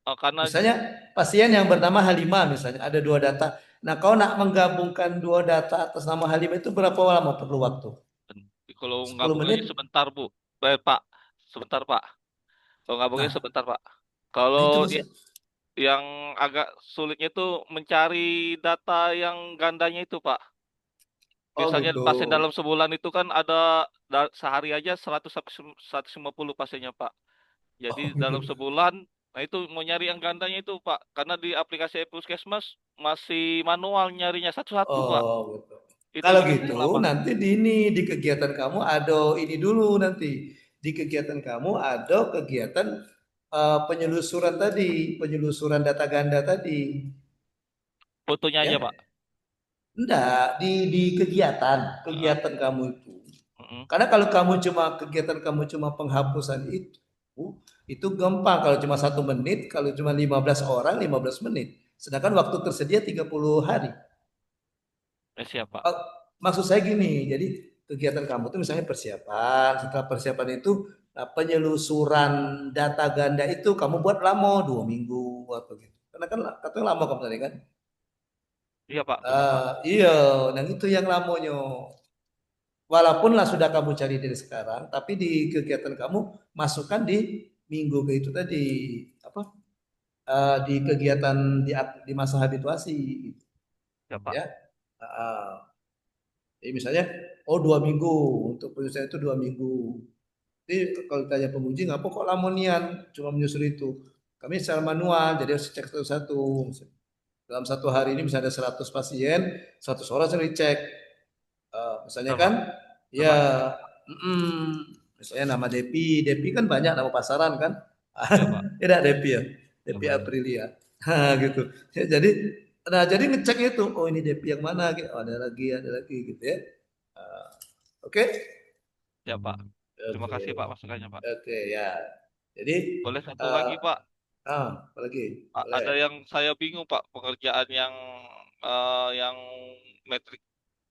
karena Misalnya pasien yang bernama Halimah misalnya ada 2 data. Nah, kau nak menggabungkan 2 data atas nama Halimah itu berapa lama perlu waktu? kalau 10 ngabunginnya menit? sebentar Bu. Pak, sebentar Pak. Kalau ngabungin Nah, sebentar Pak. Kalau itu dia maksud. yang agak sulitnya itu mencari data yang gandanya itu Pak. Oh Misalnya gitu. pasien dalam sebulan itu kan ada sehari aja 100 sampai 150 pasiennya, Pak. Jadi Oh gitu. dalam sebulan, nah itu mau nyari yang gandanya itu, Pak. Karena di aplikasi Puskesmas masih manual nyarinya satu-satu, Pak. Oh gitu. Itu Kalau yang gitu lama. nanti di kegiatan kamu ada ini dulu nanti. Di kegiatan kamu ada kegiatan penyelusuran tadi, penyelusuran data ganda tadi, Fotonya aja, ya. Pak. Enggak, di Heeh. kegiatan kamu itu. Heeh. Karena kalau kegiatan kamu cuma penghapusan itu gampang kalau cuma 1 menit, kalau cuma 15 orang 15 menit. Sedangkan waktu tersedia 30 hari. Siap, Pak. Oh, maksud saya gini, jadi kegiatan kamu itu misalnya persiapan, setelah persiapan itu penyelusuran data ganda itu kamu buat lama 2 minggu atau gitu. Karena kan katanya lama kamu tadi kan. Iya, Pak, benar, Pak. Iya, dan itu yang lamanya. Walaupun lah sudah kamu cari dari sekarang, tapi di kegiatan kamu masukkan di minggu ke itu tadi apa? Di kegiatan di masa habituasi, Ya, Pak. ya. Jadi misalnya, oh 2 minggu untuk penyusunan itu 2 minggu. Jadi kalau tanya penguji, ngapa kok lamonian cuma menyusul itu? Kami secara manual, jadi harus cek satu-satu. Dalam 1 hari ini misalnya ada 100 pasien, 100 orang saya dicek. Misalnya Benar, kan, Pak. Benar, ya, Pak. misalnya nama Depi, Depi kan banyak nama pasaran kan, Iya, Pak. tidak Depi ya, Ya, Depi Pak. Aprilia, gitu. Ya, jadi ngecek itu, oh ini Depi yang mana, gitu. Oh, ada lagi gitu ya. Oke, Ya, Pak. Terima oke, kasih, Pak, masukannya, Pak. oke ya. Jadi, Boleh satu eh, lagi, Pak. apa lagi? Boleh. Ada yang saya bingung Pak, pengerjaan yang metrik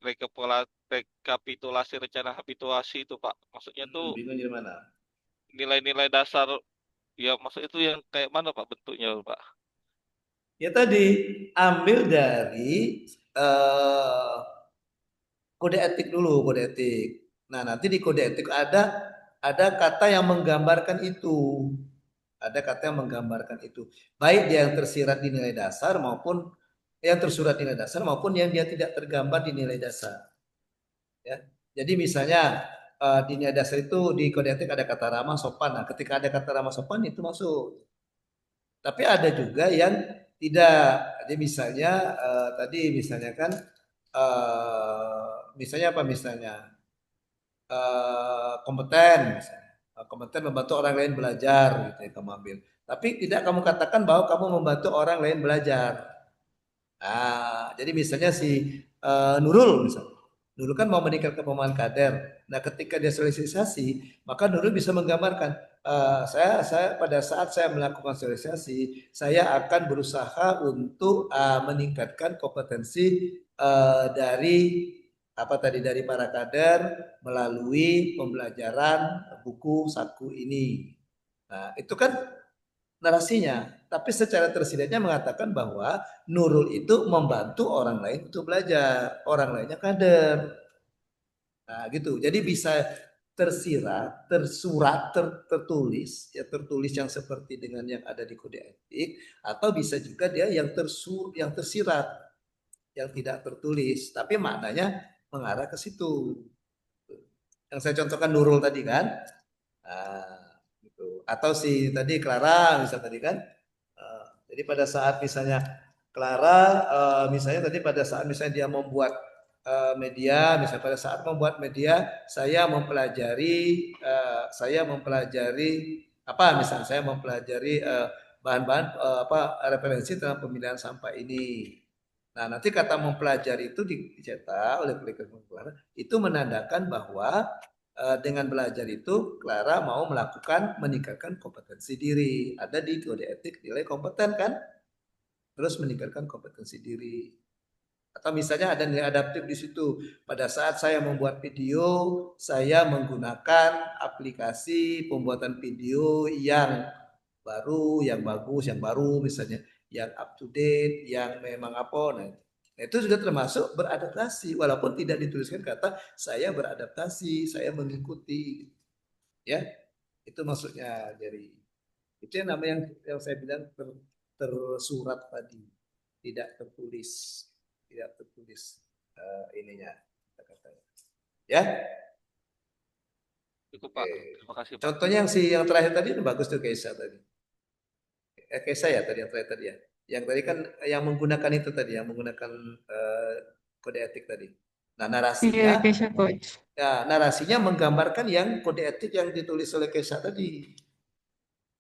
rekapitulasi rencana habituasi itu Pak. Maksudnya tuh Bingung di mana? nilai-nilai dasar ya maksud itu yang kayak mana Pak bentuknya Pak? Ya tadi ambil dari eh, kode etik dulu, kode etik. Nah, nanti di kode etik ada kata yang menggambarkan itu. Ada kata yang menggambarkan itu. Baik dia yang tersirat di nilai dasar maupun yang tersurat di nilai dasar maupun yang dia tidak tergambar di nilai dasar. Ya. Jadi misalnya di nilai dasar itu di kode etik ada kata ramah sopan. Nah, ketika ada kata ramah sopan itu masuk. Tapi ada juga yang tidak. Jadi misalnya tadi misalnya kan misalnya apa misalnya kompeten misalnya. kompeten membantu orang lain belajar gitu ya kamu ambil. Tapi tidak kamu katakan bahwa kamu membantu orang lain belajar. Jadi misalnya si Nurul misalnya. Nurul kan mau meningkatkan pemahaman kader. Nah, ketika dia sosialisasi, maka Nurul bisa menggambarkan saya pada saat saya melakukan sosialisasi, saya akan berusaha untuk meningkatkan kompetensi dari dari para kader melalui pembelajaran buku saku ini. Nah, itu kan narasinya, tapi secara tersiratnya mengatakan bahwa Nurul itu membantu orang lain untuk belajar, orang lainnya kader. Nah, gitu. Jadi bisa tersirat, tersurat, tertulis, ya tertulis yang seperti dengan yang ada di kode etik, atau bisa juga dia yang tersirat, yang tidak tertulis, tapi maknanya mengarah ke situ. Yang saya contohkan Nurul tadi kan, gitu. Atau si tadi Clara misal tadi kan, jadi pada saat misalnya Clara, misalnya tadi pada saat misalnya dia membuat media, misalnya pada saat membuat media saya mempelajari apa misalnya saya mempelajari bahan-bahan referensi dalam pemilihan sampah ini. Nah, nanti kata mempelajari itu dicetak oleh Clara itu menandakan bahwa dengan belajar itu Clara mau meningkatkan kompetensi diri. Ada di kode etik nilai kompeten kan? Terus meningkatkan kompetensi diri. Atau misalnya ada nilai adaptif di situ. Pada saat saya membuat video, saya menggunakan aplikasi pembuatan video yang baru, yang bagus, yang baru misalnya, yang up to date, yang memang apa. Nah, itu sudah termasuk beradaptasi, walaupun tidak dituliskan kata saya beradaptasi, saya mengikuti, ya itu maksudnya. Jadi itu yang namanya yang saya bilang tersurat tadi, tidak tertulis ininya kata-katanya. Ya. Cukup Pak. Terima kasih Pak. Contohnya yang terakhir tadi itu bagus tuh Keisa tadi. Keisa ya tadi yang terakhir tadi ya. Yang tadi kan yang menggunakan itu tadi, yang menggunakan kode etik tadi. Nah, narasinya, Iya, Keisha Coach. ya, narasinya menggambarkan yang kode etik yang ditulis oleh Keisa tadi.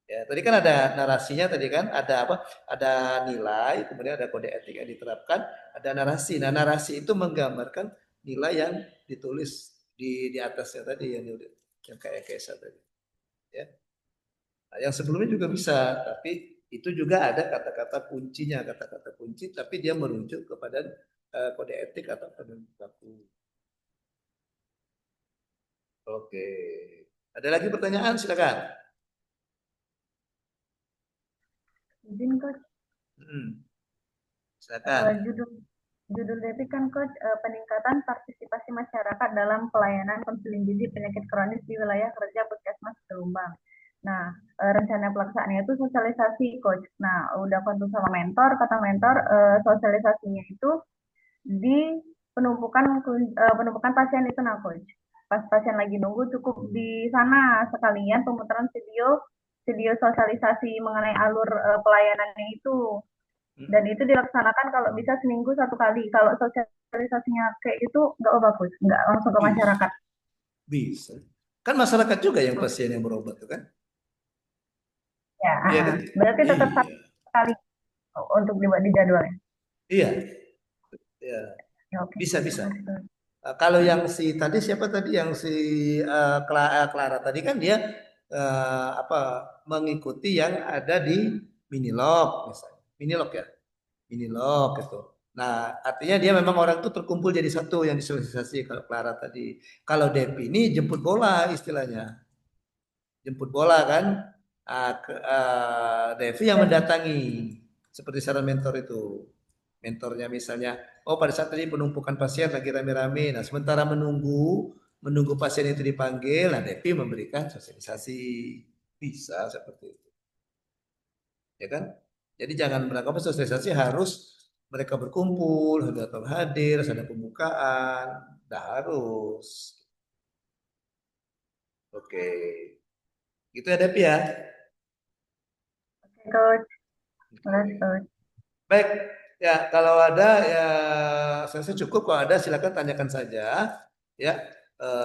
Ya, tadi kan ada narasinya tadi kan, ada apa? Ada nilai, kemudian ada kode etik yang diterapkan, ada narasi. Nah, narasi itu menggambarkan nilai yang ditulis di atasnya tadi yang kayak Keisa tadi. Ya. Nah, yang sebelumnya juga bisa, tapi itu juga ada kata-kata kuncinya, kata-kata kunci, tapi dia merujuk kepada kode etik atau pedoman baku. Oke, ada lagi pertanyaan? Silakan. Izin Coach. Silakan. Judul DP kan Coach, peningkatan partisipasi masyarakat dalam pelayanan konseling gizi penyakit kronis di wilayah kerja Puskesmas Gelombang. Nah, rencana pelaksanaannya itu sosialisasi Coach. Nah, udah konsul sama mentor, kata mentor sosialisasinya itu di penumpukan pasien itu nah Coach. Pas pasien lagi nunggu cukup di sana sekalian pemutaran video sosialisasi mengenai alur pelayanannya itu. Dan itu dilaksanakan kalau bisa seminggu 1 kali. Kalau sosialisasinya kayak gitu nggak bagus, nggak langsung ke masyarakat. Bisa. Kan masyarakat juga yang pasien yang berobat tuh kan? Ya, iya, kan? Berarti tetap 1 kali untuk dibuat di jadwalnya. Iya. Ya. Bisa. Kalau yang si tadi siapa tadi yang si Clara tadi kan dia mengikuti yang ada di Minilog misalnya. Minilog gitu. Nah, artinya dia memang orang itu terkumpul jadi satu yang disosialisasi kalau Clara tadi. Kalau Depi ini jemput bola istilahnya. Jemput bola kan. Devi yang mendatangi seperti saran mentor itu. Mentornya misalnya, pada saat tadi penumpukan pasien lagi rame-rame. Nah, sementara menunggu pasien itu dipanggil, nah Devi memberikan sosialisasi. Bisa seperti itu. Ya kan? Jadi jangan beranggapan sosialisasi harus mereka berkumpul, harus datang hadir, harus ada pembukaan. Tidak harus. Oke. Gitu ya Devi ya? Oke Coach. Terima kasih Coach. Baik. Ya, kalau ada ya saya cukup, kalau ada silakan tanyakan saja ya.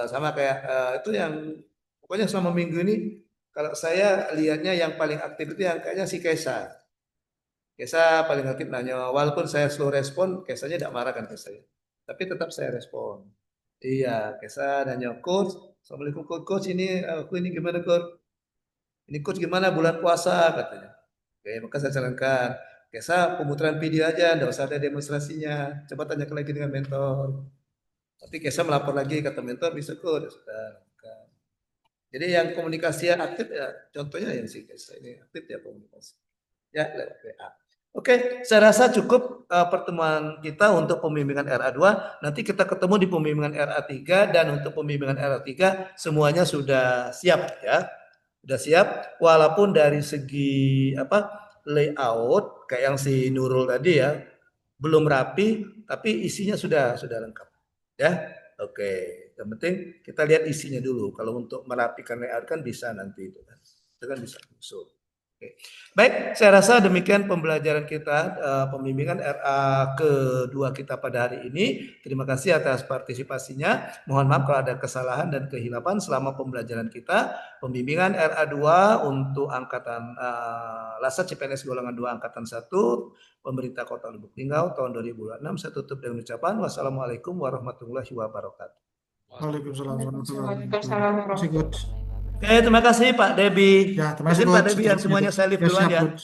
Sama kayak itu yang Pokoknya selama minggu ini kalau saya lihatnya yang paling aktif itu yang kayaknya si Kesa. Kesa paling aktif nanya, walaupun saya slow respon, Kesanya tidak marah kan ke saya. Tapi tetap saya respon. Iya, Kesa nanya, Coach, Assalamualaikum Coach, ini aku ini gimana Coach? Ini Coach gimana bulan puasa katanya. Oke, maka saya sarankan, Kesa pemutaran video aja, tidak usah ada demonstrasinya. Coba tanyakan lagi dengan mentor. Tapi Kesa melapor lagi kata mentor, bisa Coach. Ya sudah. Jadi yang komunikasi aktif ya, contohnya yang si Kesa ini aktif ya komunikasi. Ya, lewat WA. Oke, saya rasa cukup pertemuan kita untuk pembimbingan RA2. Nanti kita ketemu di pembimbingan RA3 dan untuk pembimbingan RA3 semuanya sudah siap ya. Sudah siap walaupun dari segi layout kayak yang si Nurul tadi ya belum rapi tapi isinya sudah lengkap. Ya. Oke, yang penting kita lihat isinya dulu. Kalau untuk merapikan layout kan bisa nanti itu kan. Itu kan bisa usul. Oke. Baik, saya rasa demikian pembelajaran kita pembimbingan RA kedua kita pada hari ini. Terima kasih atas partisipasinya. Mohon maaf kalau ada kesalahan dan kehilapan selama pembelajaran kita. Pembimbingan RA2 untuk angkatan Lasat CPNS golongan 2 angkatan 1 pemerintah Kota Lubuk Linggau tahun 2006. Saya tutup dengan ucapan wassalamualaikum warahmatullahi wabarakatuh. Waalaikumsalam warahmatullahi Waalaikumsalam wabarakatuh. Masih good. Oke, terima kasih Pak Debi. Ya, terima kasih Izin Pak Coach. Debi yang semuanya saya live Ya, duluan siap, ya. Coach.